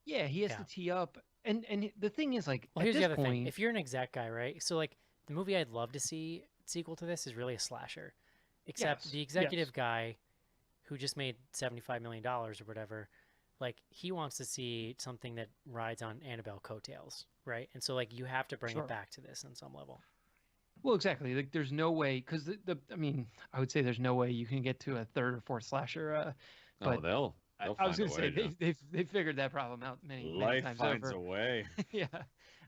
Yeah, he has Yeah. to tee up. And the thing is, like, Well, at here's this the other point, thing. If you're an exec guy, right? So like the movie I'd love to see sequel to this is really a slasher, except Yes, the executive yes. guy who just made $75 million or whatever, like he wants to see something that rides on Annabelle coattails, right? And so like you have to bring Sure. it back to this on some level. well, exactly. Like, there's no way, because I mean, I would say there's no way you can get to a third or fourth slasher. But they'll I was find a gonna say way, John. they've figured that problem out many Life times finds over. a way. Yeah.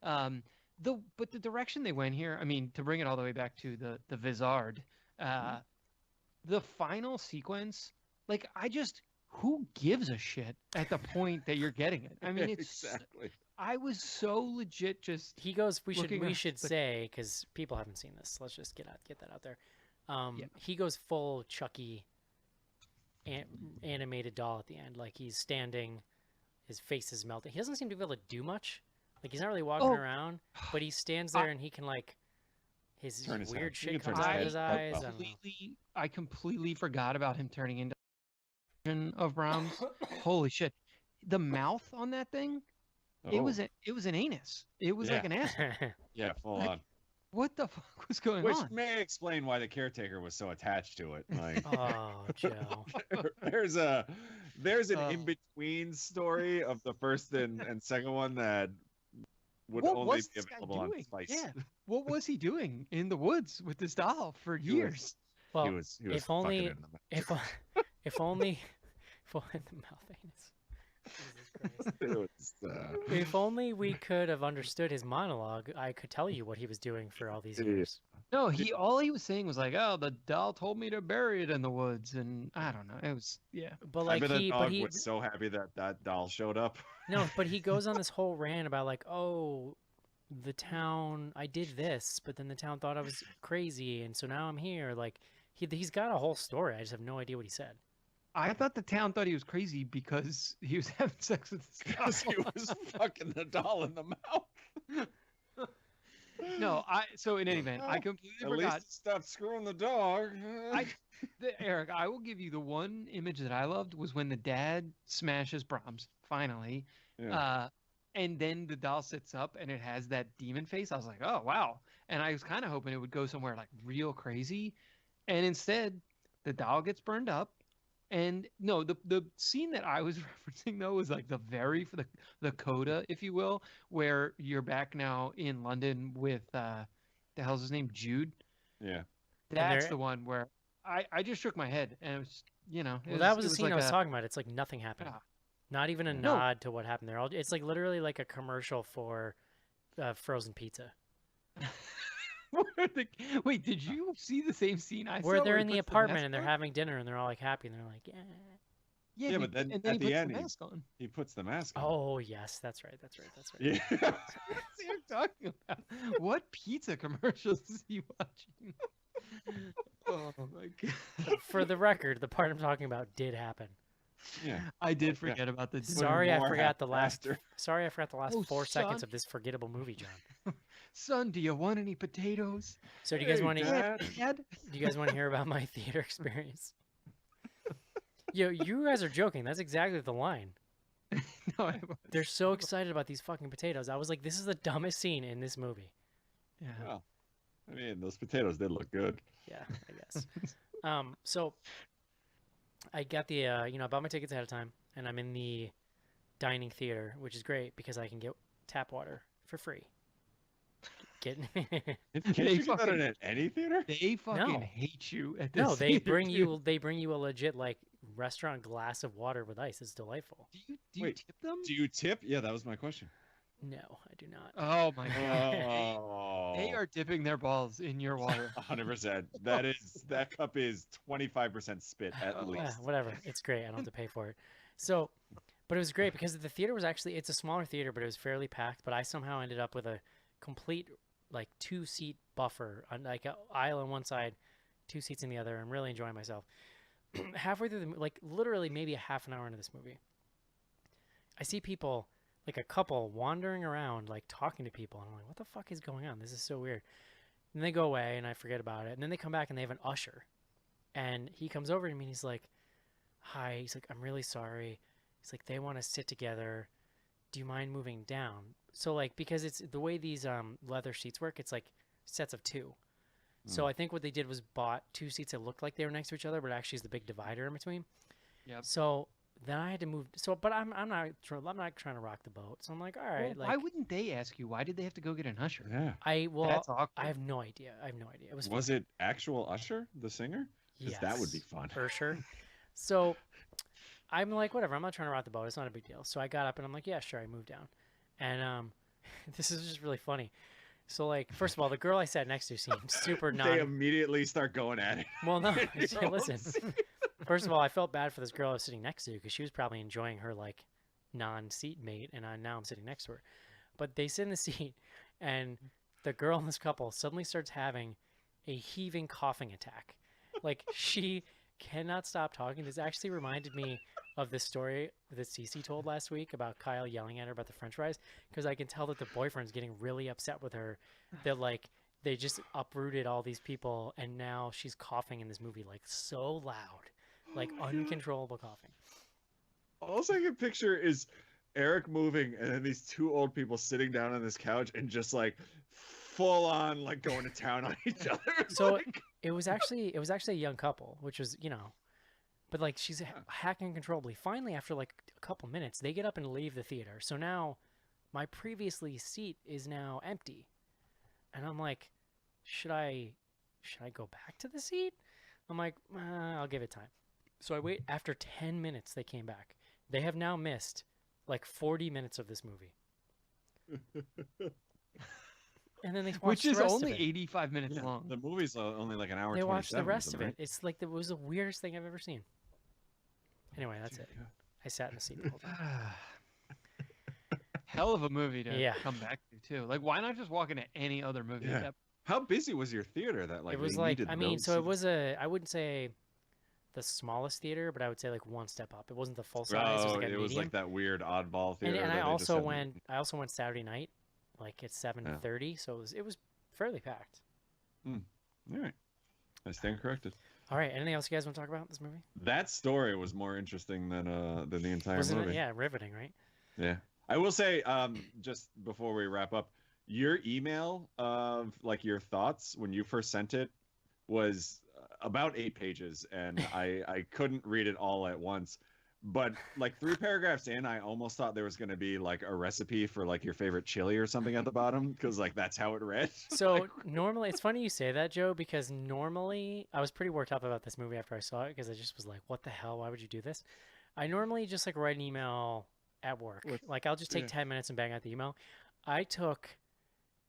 But the direction they went here, I mean, to bring it all the way back to the Vizard, the final sequence, like, who gives a shit at the point that you're getting it? I mean, it's exactly. I was so legit just He goes. We looking should at the- say, because people haven't seen this. Let's just get that out there. Yeah. He goes full Chucky animated doll at the end. Like he's standing, his face is melting. He doesn't seem to be able to do much. Like he's not really walking Oh. around, but he stands there and he can like his Turn his weird head. He shit can comes turn out of his his head. eyes. I don't know. I completely forgot about him turning into of Brahms. Holy shit. The mouth on that thing, it was an anus. It was like Yeah. an ass. Yeah, full like- on. What the fuck was going Which on? may explain why the caretaker was so attached to it. Like, Oh, Joe. there's an Oh. in between story of the first and second one that would What only was be this guy available on doing? Spice. Yeah. What was he doing in the woods with this doll for was- years? Well, he was if fucking only, it in the mouth. if only, the mouth anus. Jesus Christ. It was, If only we could have understood his monologue, I could tell you what he was doing for all these Yeah. years. No, all he was saying was like, "Oh, the doll told me to bury it in the woods," and I don't know. It was But I like bet the he, dog but he, was so happy that that doll showed up. no, but he goes on this whole rant about like, oh, the town, I did this, but then the town thought I was crazy, and so now I'm here. Like, he's got a whole story. I just have no idea what he said. I thought the town thought he was crazy because he was having sex with this Because he doll. was fucking the doll in the mouth. No, so in any event, I completely At forgot. least stop screwing the dog. Eric, I will give you the one image that I loved was when the dad smashes Brahms, finally. Yeah. And then the doll sits up and it has that demon face. I was like, oh, wow. And I was kind of hoping it would go somewhere like real crazy. And instead, the doll gets burned up. And no, the scene that I was referencing though was like the coda, if you will, where you're back now in London with the hell's his name, Jude. Yeah. That's they're- the one where I just shook my head and it was Well, that was the scene like I was talking about. It's like nothing happened. Yeah. Not even a No. nod to what happened there. It's like literally like a commercial for frozen pizza. Wait, did you see the same scene I saw? Where they're he in the puts apartment mask and they're on? having dinner and they're all like happy and they're like, yeah. Yeah, Yeah, but then and at he the puts end, the he- mask on. He puts the mask on. Oh yes, that's right. That's right. That's right. Yeah. What's he talking about? What pizza commercials is he watching? Oh my god! For the record, the part I'm talking about did happen. Yeah. I did forget about the. Sorry, I more forgot the last. faster. Sorry, I forgot the last Oh, 4 seconds son. of this forgettable movie, John. Son, do you want any potatoes? So do you guys Hey, want to? Dad. Dad? Do you guys want to hear about my theater experience? Yo, you guys are joking. That's exactly the line. No, They're so excited about these fucking potatoes. I was like, this is the dumbest scene in this movie. Yeah. Well, I mean, those potatoes did look good. Yeah, I guess. So I got the I bought my tickets ahead of time, and I'm in the dining theater, which is great because I can get tap water for free. Get Can't They you get that fucking- in any theater? They fucking No. hate you at this. no, they theater, bring too. you a legit like restaurant glass of water with ice. It's delightful. Do you Wait, tip them? Do you tip? Yeah, that was my question. No, I do not. Oh my god! Oh, They are dipping their balls in your water. 100%. That cup is 25% spit at Oh, least. Whatever. It's great. I don't have to pay for it. So, but it was great because the theater was it's a smaller theater, but it was fairly packed. But I somehow ended up with a complete like 2-seat buffer on like an aisle on one side, 2 seats in the other. I'm really enjoying myself. Halfway through like literally maybe a half an hour into this movie, I see people like a couple wandering around like talking to people, and I'm like, what the fuck is going on? This is so weird. And they go away, and I forget about it. And then they come back, and they have an usher, and he comes over to me, and he's like, hi. He's like, I'm really sorry. He's like, they want to sit together. Do you mind moving down? So like, because it's the way these leather seats work, it's like sets of 2. So I think what they did was bought 2 seats that looked like they were next to each other, but actually is the big divider in between. Yep. So then I had to move. So, but I'm not trying to rock the boat. So I'm like, all right, Well, like why wouldn't they ask you? Why did they have to go get an usher? Yeah. That's awkward. I have no idea. It was Was it actual Usher, the singer? Because that would be fun. for sure. So I'm like, whatever. I'm not trying to rock the boat. It's not a big deal. So I got up and I'm like, yeah, sure. I moved down, and this is just really funny. So like, first of all, the girl I sat next to seemed super They immediately start going at it. Well, no, You're all listen. First of all, I felt bad for this girl I was sitting next to because she was probably enjoying her like non-seat mate, and now I'm sitting next to her. But they sit in the seat, and the girl in this couple suddenly starts having a heaving coughing attack. Like she cannot stop talking. This actually reminded me of the story that Cece told last week about Kyle yelling at her about the French fries, because I can tell that the boyfriend's getting really upset with her. That like they just uprooted all these people, and now she's coughing in this movie like so loud, like uncontrollable coughing. All I can picture is Eric moving and then these 2 old people sitting down on this couch and just like full on like going to town on each other. So Like, it was actually a young couple, which was but like she's hacking uncontrollably. Finally, after like a couple minutes, they get up and leave the theater. So now my previously seat is now empty, and I'm like, should I go back to the seat? I'm like, I'll give it time. So I wait. After 10 minutes, they came back. They have now missed like 40 minutes of this movie. And then they watched Which the is rest only of it. 85 minutes yeah, long. the movie's only like an hour. They watched the 27, rest isn't of it, it. It's like it was the weirdest thing I've ever seen. Anyway, that's it. I sat in the seat the whole time. Hell of a movie to Yeah. come back to too. Like, why not just walk into any other movie? Yeah. How busy was your theater that like it was they like needed I mean, those so it seats? was I wouldn't say the smallest theater, but I would say like one step up. It wasn't the full size. It was Oh, like a it was medium. like that weird oddball And, theater. and that I they just also had- went. I also went Saturday night, like at 7:30. So it was fairly packed. All right, I stand corrected. All right. Anything else you guys want to talk about this movie? That story was more interesting than the entire Wasn't movie. it? Yeah, riveting, right? Yeah. I will say, just before we wrap up, your email of like your thoughts when you first sent it was about 8 pages, and I couldn't read it all at once. But like 3 paragraphs in, I almost thought there was going to be like a recipe for like your favorite chili or something at the bottom, because like that's how it read. So normally, it's funny you say that, Joe, because normally I was pretty worked up about this movie after I saw it because I just was like, "What the hell? Why would you do this?" I normally just like write an email at work. Like I'll just take yeah. 10 minutes and bang out the email. I took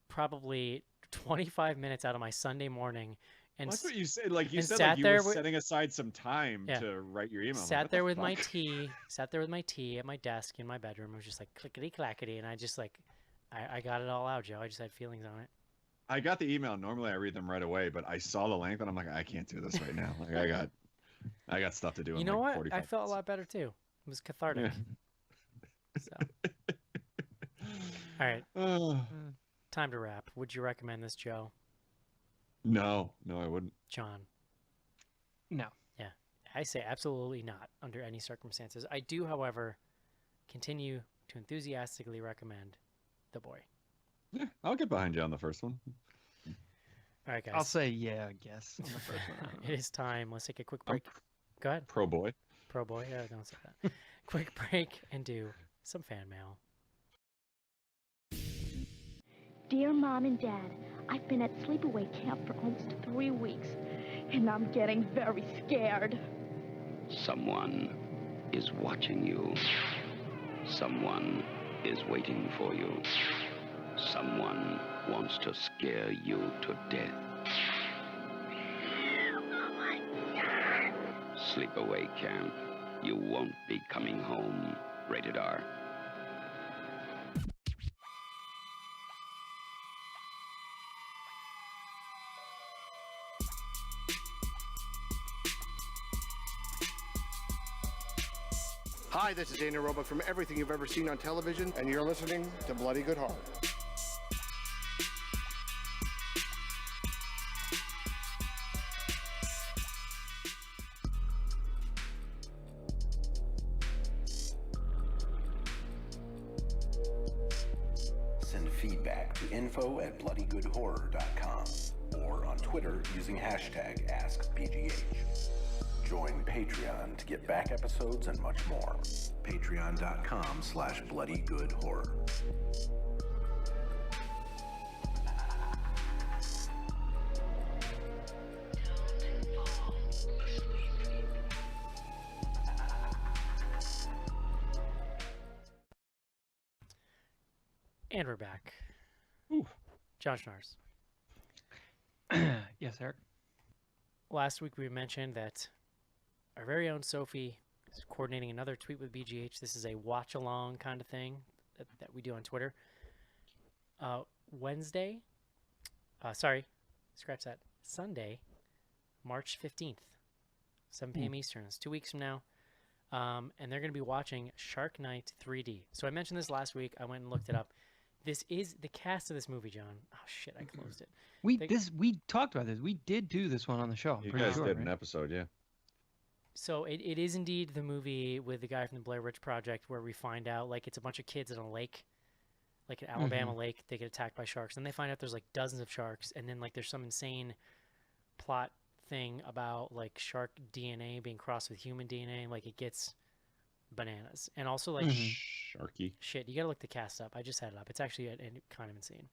probably 25 minutes out of my Sunday morning and That's what you said. Like you and said, sat like you there were with- setting aside some time Yeah. to write your email. I'm like, sat what there the with my fuck? tea. Sat there with my tea at my desk in my bedroom. I was just like clickety clackety, and I just like I got it all out, Joe. I just had feelings on it. I got the email. Normally I read them right away, but I saw the length and I'm like, I can't do this right now. Like I got stuff to do. You in know like what? 45 I felt a minutes. lot better too. It was cathartic. Yeah. So, all right, Oh, time to wrap. Would you recommend this, Joe? no, I wouldn't. John? No. I say absolutely not under any circumstances. I do, however, continue to enthusiastically recommend The Boy. Yeah, I'll get behind you on the first one. All right, guys. I'll say yeah, I guess. On the first one. I don't know. It is time. Let's take a quick I'm break. Go ahead. Pro boy. Pro boy. Yeah, don't say that. Quick break and do some fan mail. Dear Mom and Dad, I've been at sleepaway camp for almost 3 weeks, and I'm getting very scared. Someone is watching you. Someone is waiting for you. Someone wants to scare you to death. Sleepaway camp. You won't be coming home. Rated R. Hi, this is Daniel Roebuck from Everything You've Ever Seen on Television, and you're listening to Bloody Good Horror. Send feedback to info@bloodygoodhorror.com or on Twitter using hashtag AskBGH. Join Patreon to get back episodes and much more. Patreon.com/bloodygoodhorror. And we're back. Ooh. John Schnars. Yes, Eric. Last week we mentioned that our very own Sophie is coordinating another tweet with BGH. This is a watch along kind of thing that we do on Twitter. Wednesday, scratch that. Sunday, March 15th, 7 p.m. Eastern. It's 2 weeks from now. And they're going to be watching Shark Night 3D. So I mentioned this last week. I went and looked it up. This is the cast of this movie, John. Oh shit, I closed it. We They- talked about this. We did do this one on the show. You pretty guys sure, did an right? episode, yeah. So it is indeed the movie with the guy from the Blair Witch Project where we find out like it's a bunch of kids in a lake, like an Alabama lake. They get attacked by sharks. Then they find out there's like dozens of sharks, and then like there's some insane plot thing about like shark DNA being crossed with human DNA. Like it gets bananas, and also like Sharky. shit. You gotta look the cast up. I just had it up. It's actually kind of insane.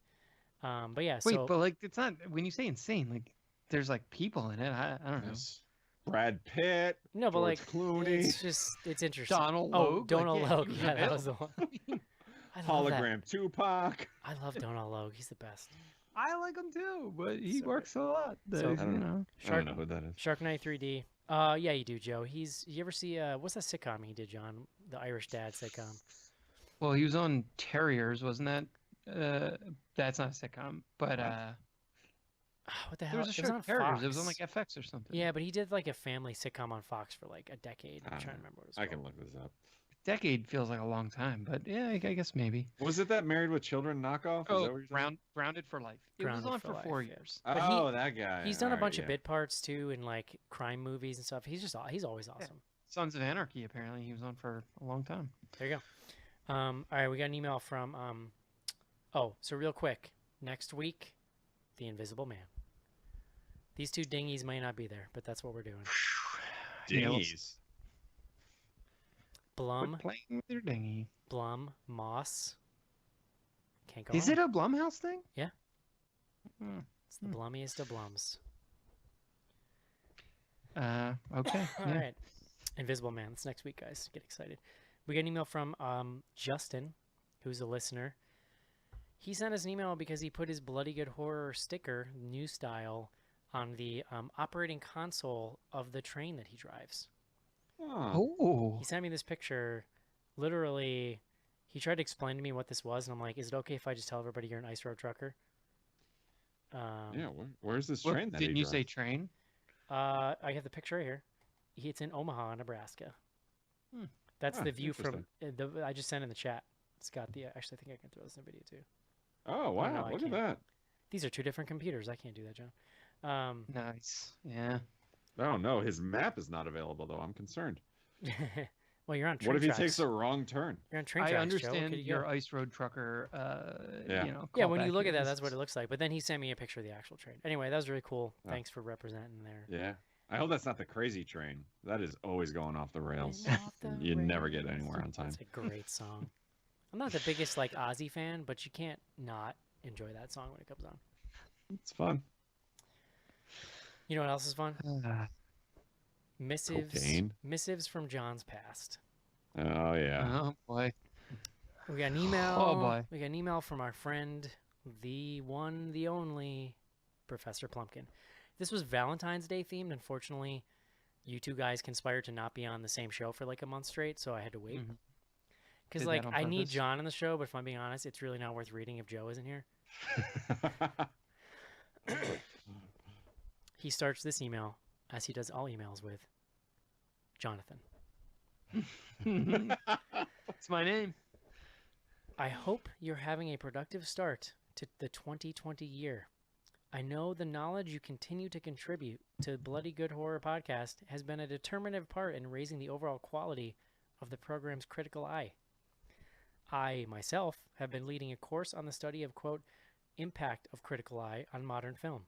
But yeah. Wait, so but like it's not when you say insane, like there's like people in it. I don't know. Yes. Brad Pitt. no, but George like Clooney. it's interesting. Donald Oh, Logue. Donald like, yeah, Logue. he was Yeah, that was the available. one. I love that. Hologram Tupac. I love Donald Logue. He's the best. I like him too, but he So works a lot. So- So, I don't you know. know. I don't know who that is. Shark Night 3D. Yeah, you do, Joe. You ever see what's that sitcom he did, John? The Irish Dad sitcom. Well, he was on Terriers, wasn't that? That's not a sitcom, but what the There hell? was a It show was on Characters. It was on Fox. like FX or something. Yeah, but he did like a family sitcom on Fox for like a decade. I'm I trying don't to remember what it was I called. can look this up. Decade feels like a long time, but yeah, I guess maybe. Was it that Married with Children knockoff? Is that what you're saying? Grounded for Life. It Grounded was on for for Life, 4 yeah. years. But Oh, that guy. He's done a Alright, bunch of yeah. bit parts too in like crime movies and stuff. He's always awesome. Sons of Anarchy. Apparently, he was on for a long time. There you go. All right, we got an email from so real quick. Next week, The Invisible Man. These two dingies may not be there, but that's what we're doing. Dingies. Blum, Quit playing with your dinghy. Blum, Moss. Can't go Is wrong. it a Blumhouse thing? Yeah. Hmm. It's the blummiest of blums. Okay. All yeah. right. Invisible Man. That's next week, guys. Get excited. We got an email from Justin, who's a listener. He sent us an email because he put his Bloody Good Horror sticker, new style, on the operating console of the train that he drives. Oh. He sent me this picture. Literally, he tried to explain to me what this was, and I'm like, is it okay if I just tell everybody you're an ice road trucker? Yeah, where's this train that Didn't he you say drives? train? I have the picture right here. It's in Omaha, Nebraska. Hmm. That's the view from. interesting. I just sent in the chat. It's got the. Actually, I think I can throw this in a video too. Oh, wow. no, I Look at can't. that. These are two different computers. I can't do that, John. Nice. Yeah. Oh, no. His map is not available, though. I'm concerned. Well, you're on train What if he tracks. takes a wrong turn? You're on train I tracks, Joe. understand What could you your go? ice road trucker. Yeah. You know, Yeah, when you callback look at here. that, that's what it looks like. But then he sent me a picture of the actual train. Anyway, that was really cool. Oh. Thanks for representing there. Yeah. I hope that's not the crazy train. That is always going off the rails. Going off the You never get rails. anywhere on time. It's a great song. I'm not the biggest like Ozzy fan, but you can't not enjoy that song when it comes on. It's fun. You know what else is fun? Missives. Cocaine. Missives from John's past. Oh, yeah. Oh boy. We got an email. Oh, boy. We got an email from our friend, the one, the only, Professor Plumpkin. This was Valentine's Day themed. Unfortunately, you two guys conspired to not be on the same show for like a month straight, so I had to wait. Mhm. Because Did like that on I need purpose? John in the show, but if I'm being honest, it's really not worth reading if Joe isn't here. He starts this email, as he does all emails, with Jonathan. What's my name? I hope you're having a productive start to the 2020 year. I know the knowledge you continue to contribute to Bloody Good Horror Podcast has been a determinative part in raising the overall quality of the program's critical eye. I, myself, have been leading a course on the study of, quote, impact of critical eye on modern film.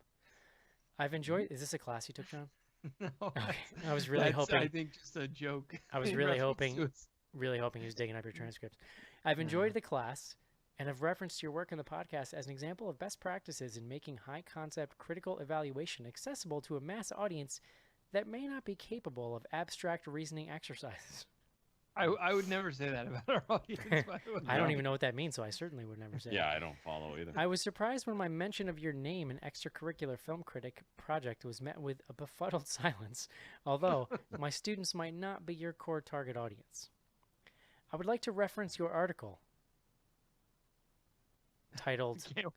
I've enjoyed... Is this a class you took, John? No, Okay. I was really that's, hoping... I think just a joke. I was in really reference hoping... to us. Really hoping he was digging up your transcripts. I've enjoyed the class and have referenced your work in the podcast as an example of best practices in making high-concept critical evaluation accessible to a mass audience that may not be capable of abstract reasoning exercises. I would never say that about our audience. By the way. I don't even know what that means, so I certainly would never say Yeah, it. I don't follow either. I was surprised when my mention of your name in extracurricular film critic project was met with a befuddled silence, although my students might not be your core target audience. I would like to reference your article titled Can't-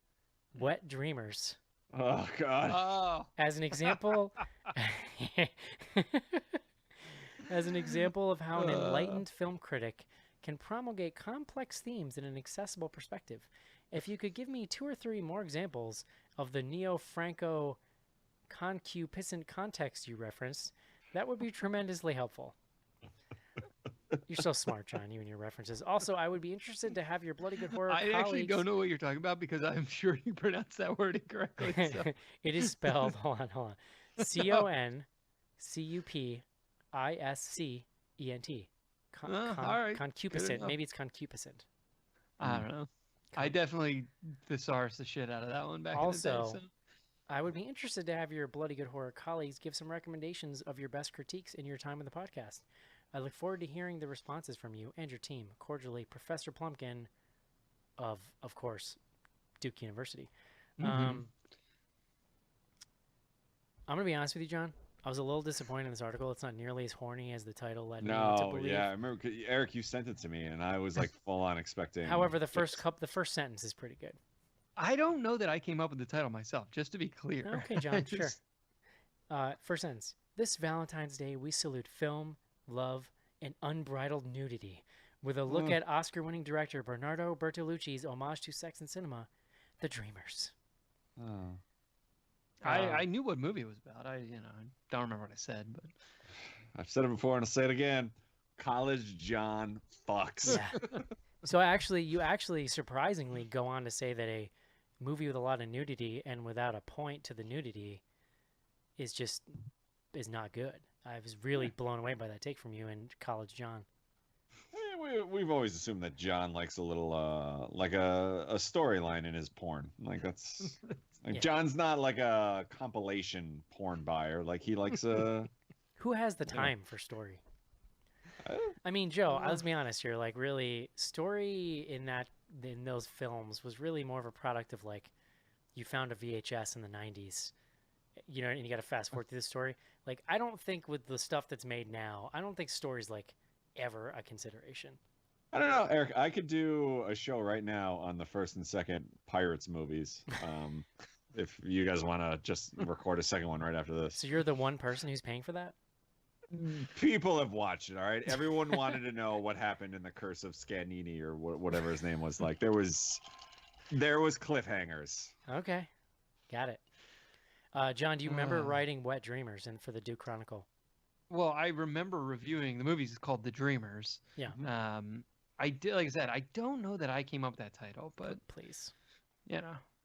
Wet Dreamers Oh, God. Oh, as an example as an example of how an enlightened film critic can promulgate complex themes in an accessible perspective. If you could give me 2 or 3 more examples of the neo-Franco concupiscent context you referenced, that would be tremendously helpful. You're so smart, John, you and your references. Also, I would be interested to have your Bloody Good Horror I actually don't colleagues- know what you're talking about because I'm sure you pronounced that word incorrectly. So. It is spelled, hold on. Concupiscent. All right, good Concupiscent. enough. Maybe it's concupiscent. I don't know. I definitely thesaurus the shit out of that one back Also, in the day. So. I would be interested to have your Bloody Good Horror colleagues give some recommendations of your best critiques in your time in the podcast. I look forward to hearing the responses from you and your team. Cordially, Professor Plumpkin of course, Duke University. I'm going to be honest with you, John. I was a little disappointed in this article. It's not nearly as horny as the title led me to No, believe. yeah. I remember, Eric, you sent it to me, and I was like full on expecting. However, the first sentence is pretty good. I don't know that I came up with the title myself, just to be clear. Okay, John, sure. First sentence. This Valentine's Day, we salute film, love, and unbridled nudity with a look at Oscar-winning director Bernardo Bertolucci's homage to sex and cinema, The Dreamers. Oh. I knew what movie it was about. I don't remember what I said, but I've said it before and I'll say it again. College John fucks. Yeah. So you actually surprisingly go on to say that a movie with a lot of nudity and without a point to the nudity is not good. I was really blown away by that take from you and College John. We've always assumed that John likes a little like a storyline in his porn. Like that's like Yeah. John's not like a compilation porn buyer. Like he likes a Who has the time for story? I mean, Joe, let's be honest here. Like, really, story in those films was really more of a product of like, you found a VHS in the '90s, you know, and you got to fast forward through the story. Like, I don't think with the stuff that's made now, I don't think story's like ever a consideration. I don't know, Eric. I could do a show right now on the first and second Pirates movies. If you guys want to just record a second one right after this. So you're the one person who's paying for that? People have watched it, all right? Everyone wanted to know what happened in the Curse of Scanini or whatever his name was. Like there was cliffhangers. Okay, got it. John, do you remember writing Wet Dreamers and for the Duke Chronicle? well, I remember reviewing the movie. It's called The Dreamers. Yeah. I did, like I said, I don't know that I came up with that title, but Please.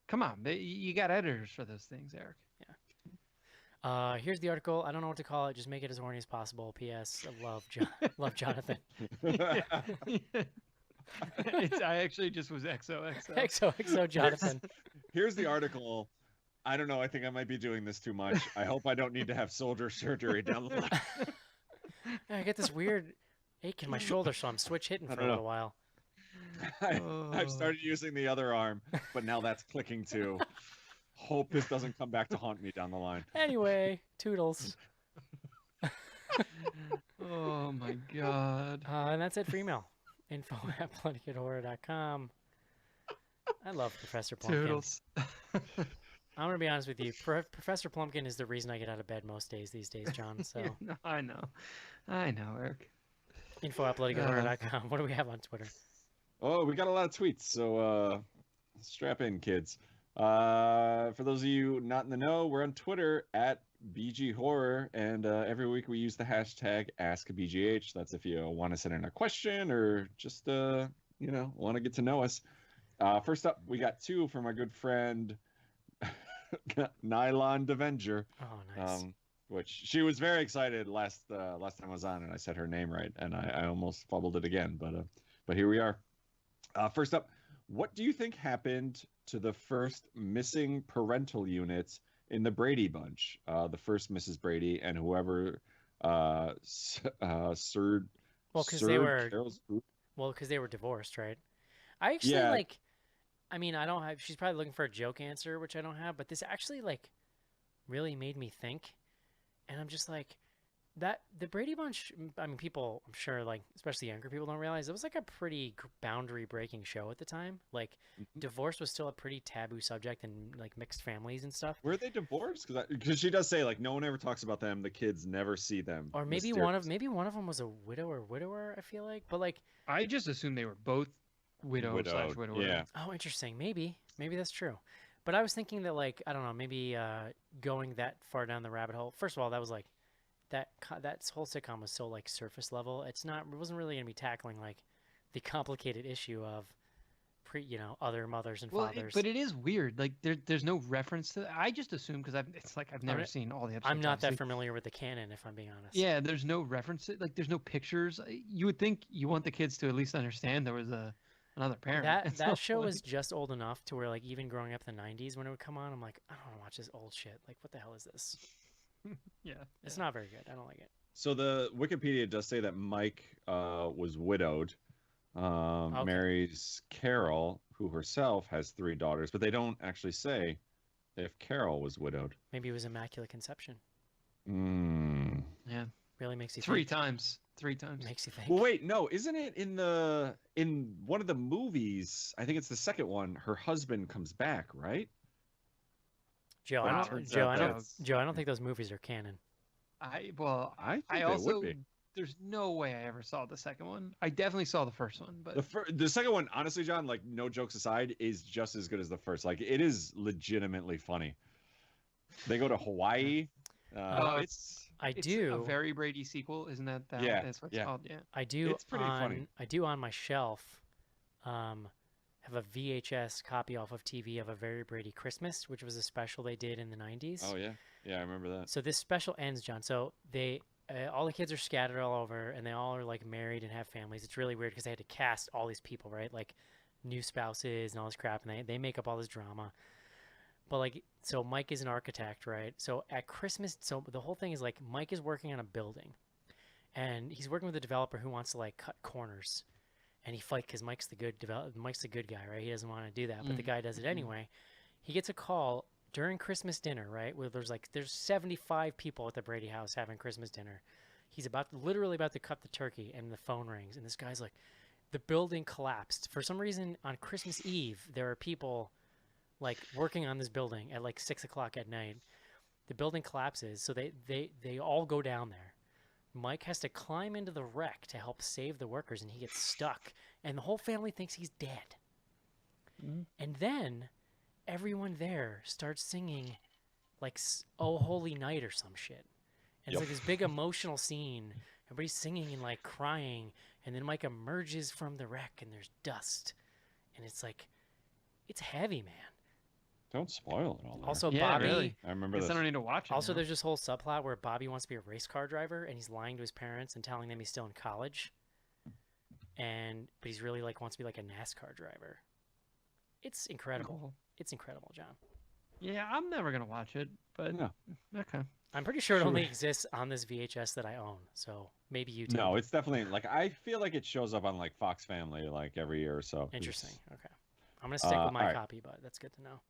come on, you got editors for those things, Eric. Here's the article. I don't know what to call it. Just make it as horny as possible. P.S. I love Jonathan. I actually just was XOXO. XOXO Jonathan. Here's the article. I don't know. I think I might be doing this too much. I hope I don't need to have shoulder surgery down the line. I get this weird ache in my shoulder, so I'm switch hitting for a little while. I've started using the other arm, but now that's clicking too. Hope this doesn't come back to haunt me down the line. Anyway, toodles. Oh my god. And that's it for email. info@bloodygoodhorror.com. I love Professor Plumpkin. Toodles. I'm going to be honest with you. Professor Plumpkin is the reason I get out of bed most days these days, John. So Yeah, no, I know, Eric. info@bloodygoodhorror.com. What do we have on Twitter? Oh, we got a lot of tweets, so strap in, kids. For those of you not in the know, we're on Twitter at BG Horror, and every week we use the hashtag AskBGH. That's if you want to send in a question or just want to get to know us. First up, we got two from our good friend Nylon Devenger. Oh, nice. Which she was very excited last time I was on, and I said her name right, and I almost fumbled it again, but here we are. First up, what do you think happened to the first missing parental units in the Brady Bunch? The first Mrs. Brady and whoever Sir. Well, because they were divorced, right? I actually I mean, I don't have. She's probably looking for a joke answer, which I don't have. But this actually really made me think, and I'm just like, that the Brady Bunch. I mean, people, I'm sure, especially younger people, don't realize it was a pretty boundary-breaking show at the time. Divorce was still a pretty taboo subject in mixed families and stuff. Were they divorced? Because she does say no one ever talks about them. The kids never see them. Or maybe one of them was a widower. I feel like, but I just assumed they were both widowed. Yeah. Oh, interesting. Maybe that's true. But I was thinking that I don't know, maybe going that far down the rabbit hole. First of all, that was that whole sitcom was so surface level. It wasn't really gonna be tackling the complicated issue of other mothers and fathers. But it is weird. There's no reference to that. I just assume because I've never seen all the episodes. I'm not that familiar with the canon, if I'm being honest. Yeah, there's no reference. There's no pictures. You would think you want the kids to at least understand there was another parent. That show was just old enough to where even growing up in the 90s when it would come on, I'm like, I don't want to watch this old shit. What the hell is this? Yeah. It's not very good. I don't like it. So the Wikipedia does say that Mike was widowed, marries Carol, who herself has 3 daughters, but they don't actually say if Carol was widowed. Maybe it was Immaculate Conception. Mm. Yeah. Really makes you 3 think. times. 3 times. Makes you think. Well, wait, no, isn't it in one of the movies? I think it's the second one. Her husband comes back, right? Joe, But I it don't. turns Joe, out I don't. that's- Joe, I don't think those movies are canon. I think I they also would be. there's no way I ever saw the second one. I definitely saw the first one, but The second one, honestly, John, like no jokes aside, is just as good as the first. Like it is legitimately funny. They go to Hawaii. It's it's do. a Very Brady sequel, isn't that? Yeah, That's what it's yeah. called. Yeah. I do. It's pretty funny. I do on my shelf. Have a VHS copy off of TV of A Very Brady Christmas, which was a special they did in the 90s. Oh yeah, yeah, I remember that. So this special ends, John. So they all the kids are scattered all over, and they all are like married and have families. It's really weird because they had to cast all these people, right? Like new spouses and all this crap, and they make up all this drama. But like, so Mike is an architect, right? So at Christmas, so the whole thing is like Mike is working on a building, and he's working with a developer who wants to like cut corners, and he fight because Mike's the good guy, right? He doesn't want to do that, but the guy does it anyway. He gets a call during Christmas dinner, right? Where there's 75 people at the Brady house having Christmas dinner. He's literally about to cut the turkey, and the phone rings, and this guy's like, the building collapsed. For some reason, on Christmas Eve, there are people like working on this building at like 6 o'clock at night. The building collapses, so they all go down there. Mike has to climb into the wreck to help save the workers, and he gets stuck, and the whole family thinks he's dead. And then everyone there starts singing like "Oh Holy Night" or some shit, and it's like this big emotional scene. Everybody's singing and like crying, and then Mike emerges from the wreck, and there's dust, and it's like, it's heavy, man. Don't spoil it all. There. Also, Yeah, Bobby. really. I remember Guess this. I don't need to watch it. Also, now. there's this whole subplot where Bobby wants to be a race car driver, and he's lying to his parents and telling them he's still in college. But he's really like wants to be like a NASCAR driver. It's incredible. Cool. It's incredible, John. Yeah, I'm never gonna watch it, but No. okay. I'm pretty sure it only exists on this VHS that I own. So maybe you do. No, it's definitely like I feel like it shows up on like Fox Family like every year or so. Interesting. Okay. I'm gonna stick with my all right. copy, but that's good to know.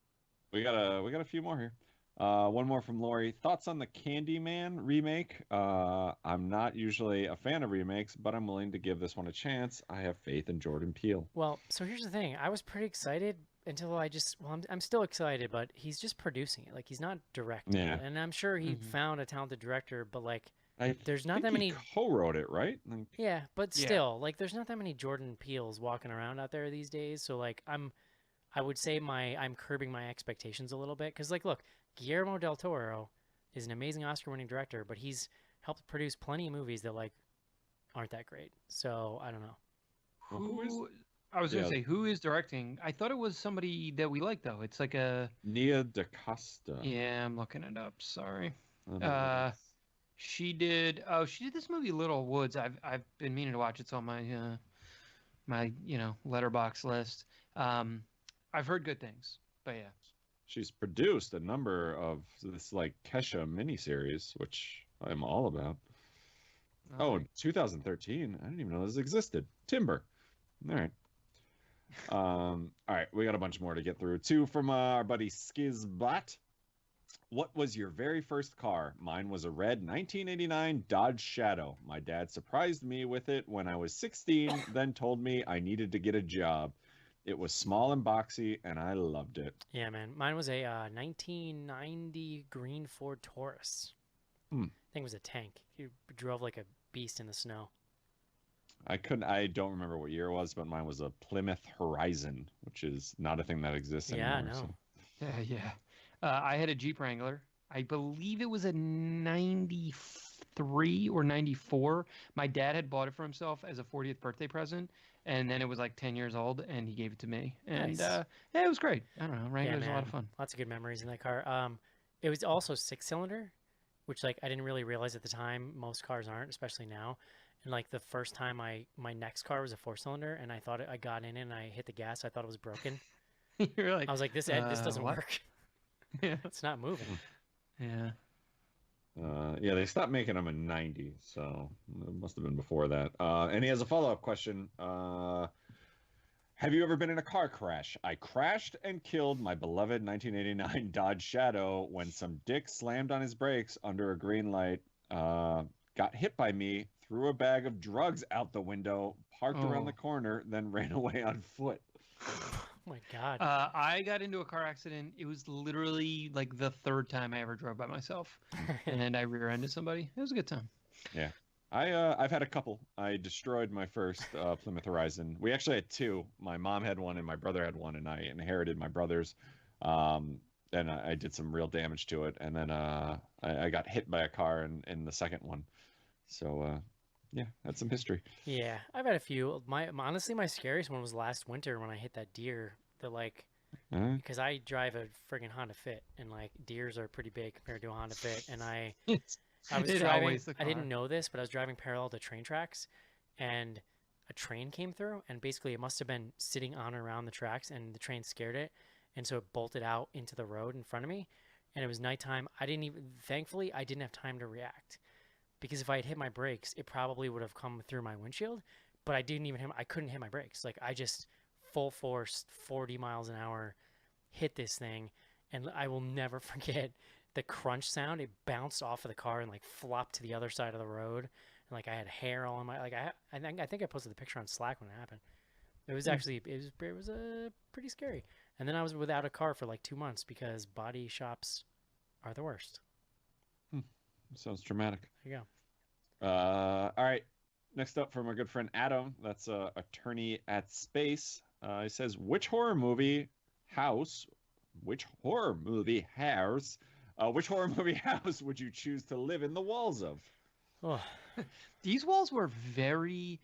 We got a few more here. One more from Lori. Thoughts on the Candyman remake? I'm not usually a fan of remakes, but I'm willing to give this one a chance. I have faith in Jordan Peele. Well, so here's the thing. I was pretty excited until I'm still excited, but he's just producing it. Like he's not directing Yeah. it. And I'm sure he found a talented director, but like I there's not think that many. he co-wrote it, right? Like, Yeah, but Yeah. still, like there's not that many Jordan Peels walking around out there these days. So like I would say I'm curbing my expectations a little bit because like look, Guillermo del Toro is an amazing Oscar-winning director, but he's helped produce plenty of movies that like aren't that great. So I don't know. Who? I was gonna say who is directing. I thought it was somebody that we like though. It's like a Nia DaCosta. Yeah, I'm looking it up. Sorry. I don't know. She did this movie Little Woods. I've been meaning to watch. It's on my my letterbox list. I've heard good things, but yeah. She's produced a number of this like Kesha miniseries, which I'm all about. Oh, 2013. I didn't even know this existed. Timber. All right. All right, we got a bunch more to get through. Two from our buddy Skizbot. What was your very first car? Mine was a red 1989 Dodge Shadow. My dad surprised me with it when I was 16, then told me I needed to get a job. It was small and boxy, and I loved it. Yeah, man. Mine was a 1990 green Ford Taurus. I think it was a tank. You drove like a beast in the snow. I don't remember what year it was, but mine was a Plymouth Horizon, which is not a thing that exists anymore. Yeah, I know. So. Yeah. I had a Jeep Wrangler. I believe it was a 93 or 94. My dad had bought it for himself as a 40th birthday present, and then it was like 10 years old, and he gave it to me. And Nice. yeah, it was great. I don't know. Wrangler's a lot man. of fun. Lots of good memories in that car. It was also 6-cylinder, which like I didn't really realize at the time. Most cars aren't, especially now. And like the first time my next car was a 4-cylinder, and I thought I got in it and I hit the gas. I thought it was broken. You're like, I was like, this doesn't what? work. Yeah. It's not moving. Yeah. Yeah, they stopped making them in 90, so it must have been before that. And he has a follow-up question. Have you ever been in a car crash? I crashed and killed my beloved 1989 Dodge Shadow when some dick slammed on his brakes under a green light, got hit by me, threw a bag of drugs out the window, parked around the corner, then ran away on foot. Oh my God. I got into a car accident. It was literally like the third time I ever drove by myself, and I rear-ended somebody. It was a good time. Yeah. I've had a couple. I destroyed my first Plymouth Horizon. We actually had two. My mom had one and my brother had one, and I inherited my brother's. And I did some real damage to it, and then I got hit by a car in the second one. So yeah, that's some history. Yeah, I've had a few. Honestly, my scariest one was last winter when I hit that deer. Because I drive a friggin' Honda Fit, and like deers are pretty big compared to a Honda Fit, and I was driving. I didn't know this, but I was driving parallel to train tracks, and a train came through, and basically it must have been sitting on or around the tracks, and the train scared it, and so it bolted out into the road in front of me, and it was nighttime. Thankfully, I didn't have time to react, because if I had hit my brakes, it probably would have come through my windshield, but I couldn't hit my brakes. Like I just full force 40 miles an hour hit this thing, and I will never forget the crunch sound. It bounced off of the car and like flopped to the other side of the road, and like I had hair all on my I think I posted the picture on Slack when it happened. It was actually it was pretty scary. And then I was without a car for like 2 months because body shops are the worst. Sounds dramatic. There you go. All right. Next up from our good friend Adam. That's attorney at Space. He says, which horror movie house would you choose to live in the walls of? Oh. These walls were very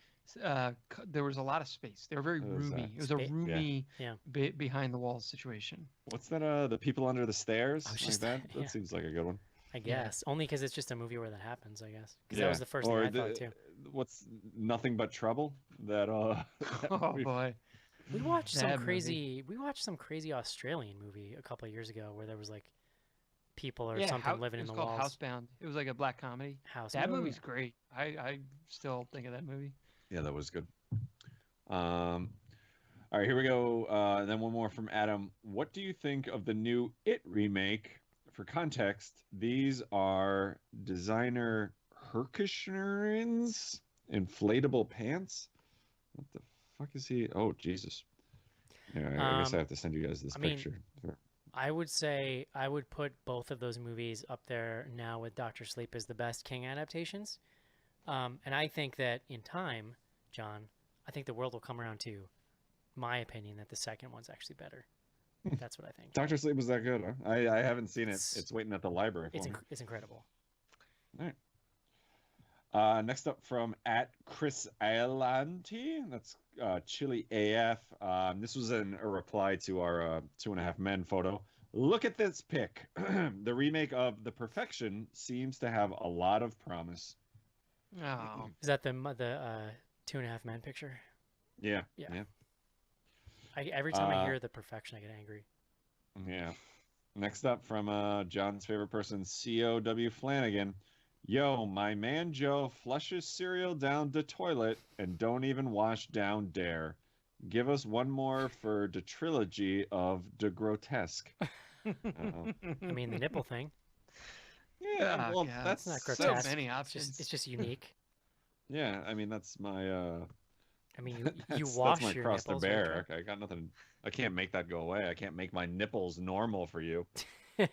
there was a lot of space. They were very roomy. It was a roomy behind the walls situation. What's that? The People Under the Stairs? That seems like a good one. I guess. Only because it's just a movie where that happens, I guess. Because that was the first thing I thought too. What's Nothing But Trouble? That oh boy. We watched some crazy Australian movie a couple of years ago where there was like people or something living in the walls. Housebound. It was like a black comedy. That movie's great. I still think of that movie. Yeah, that was good. All right, here we go. And then one more from Adam. What do you think of the new It remake? For context, these are designer Herksheyren's inflatable pants. What the fuck is he? Oh, Jesus. Yeah, I guess I have to send you guys this picture. I would say I would put both of those movies up there now with Dr. Sleep as the best King adaptations. And I think that in time, John, I think the world will come around to my opinion that the second one's actually better. That's what I think. Dr. Sleep was that good, huh? I haven't seen it. It's waiting at the library for me. It's incredible. All right. Next up from @Chris Alanti. That's Chili AF. This was a reply to our 2.5 Men photo. Look at this pic. The remake of The Perfection seems to have a lot of promise. Oh. Is that the 2.5 Men picture? Yeah. Every time I hear The Perfection, I get angry. Yeah. Next up from John's favorite person, COW Flanagan. Yo, my man Joe flushes cereal down the toilet and don't even wash down dare. Give us one more for the trilogy of the grotesque. I mean, the nipple thing. Yeah, well, that's not grotesque. So many options. It's just unique. Yeah, I mean, that's my... I mean, you wash that's my your cross to nipples. bear. I got nothing. I can't make that go away. I can't make my nipples normal for you. Yeah,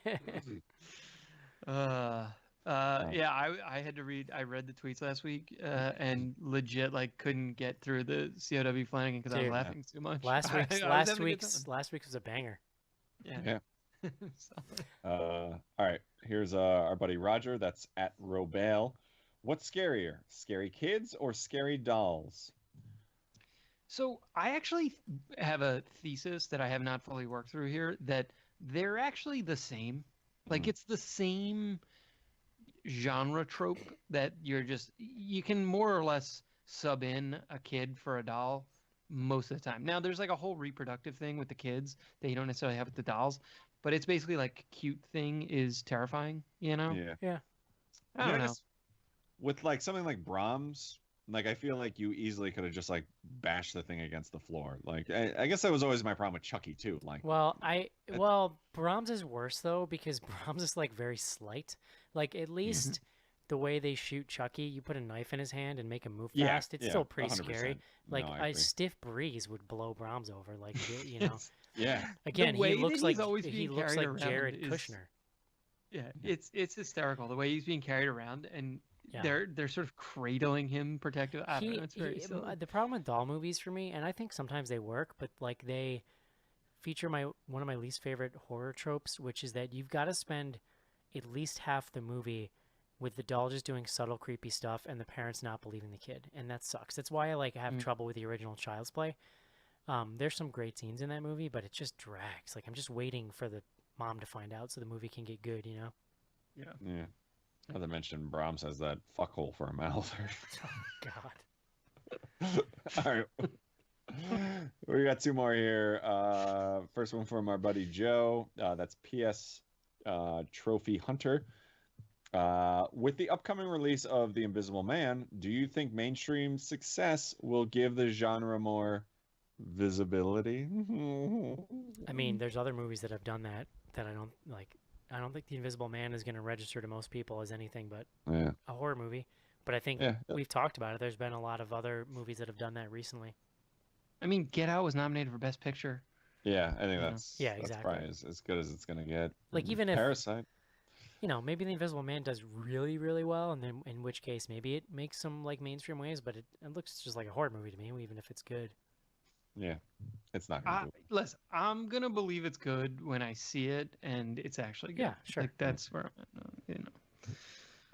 I had to read. I read the tweets last week, and legit like couldn't get through the COW Flanagan because I was laughing too much. Last week was a banger. Yeah. All right. Here's our buddy Roger. That's @Robale. What's scarier, scary kids or scary dolls? So I actually have a thesis that I have not fully worked through here that they're actually the same. Like it's the same genre trope that you can more or less sub in a kid for a doll most of the time. Now there's like a whole reproductive thing with the kids that you don't necessarily have with the dolls, but it's basically like cute thing is terrifying, you know? Yeah. I don't know. With like something like Brahms, like I feel like you easily could have just like bashed the thing against the floor. Like I guess that was always my problem with Chucky too. Like well, Brahms is worse though because Brahms is like very slight. Like at least the way they shoot Chucky, you put a knife in his hand and make him move Yeah, fast. It's yeah, still pretty 100%. scary. Like No, I a agree. stiff breeze would blow Brahms over. Like you know. Yeah. Again, way he that looks he's like always he being looks carried like around Jared is- Kushner. Yeah, it's hysterical the way he's being carried around, and Yeah. they're sort of cradling him protective. I don't know. It's very silly. The problem with doll movies for me, and I think sometimes they work, but like they feature one of my least favorite horror tropes, which is that you've got to spend at least half the movie with the doll just doing subtle creepy stuff and the parents not believing the kid, and that sucks. That's why I have trouble with the original Child's Play. There's some great scenes in that movie, but it just drags. Like I'm just waiting for the mom to find out so the movie can get good, you know? Yeah. Not to mention Brahms has that fuckhole for a mouth. God. All right. We got 2 more here. First one from our buddy Joe. That's PS Trophy Hunter. With the upcoming release of The Invisible Man, do you think mainstream success will give the genre more visibility? I mean, there's other movies that have done that I don't like. I don't think The Invisible Man is going to register to most people as anything but a horror movie. But I think we've talked about it. There's been a lot of other movies that have done that recently. I mean, Get Out was nominated for Best Picture. Yeah, I think that's exactly. probably as good as it's gonna get. Like even if Parasite, maybe The Invisible Man does really, really well, and then in which case maybe it makes some like mainstream waves, but it looks just like a horror movie to me, even if it's good. Yeah, it's not gonna do it. Listen, I'm gonna believe it's good when I see it, and it's actually good. Yeah, sure. Like that's where I'm at,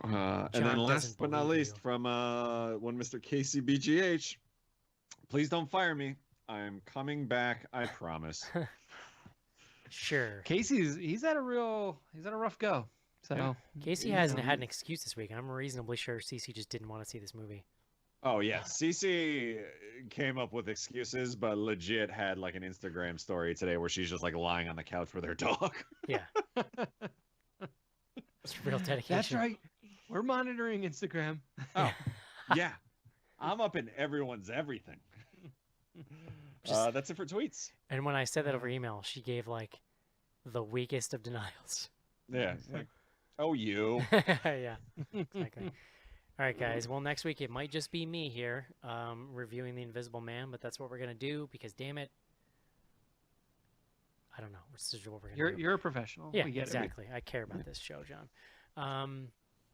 And John then last doesn't but not believe least, you. from one Mr. Casey BGH, please don't fire me. I'm coming back. I promise. Sure. Casey's had a rough go. So Casey hasn't had an excuse this week. I'm reasonably sure Cece just didn't want to see this movie. Oh yeah, Cece came up with excuses, but legit had like an Instagram story today where she's just like lying on the couch with her dog. Yeah. It's real dedication. That's right. We're monitoring Instagram. Oh, yeah. I'm up in everyone's everything. That's it for tweets. And when I said that over email, she gave like the weakest of denials. Yeah. Like, oh, you. Yeah, exactly. All right, guys. Well, next week it might just be me here reviewing The Invisible Man, but that's what we're going to do because, damn it, I don't know. This is what we're going to do. You're a professional. Yeah, We get exactly. I care about this show, John.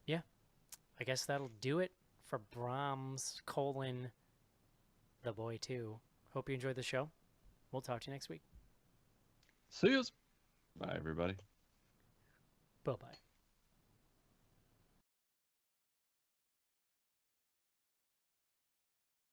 Yeah, I guess that'll do it for Brahms, The Boy 2. Hope you enjoyed the show. We'll talk to you next week. See you. Bye, everybody. Bye-bye.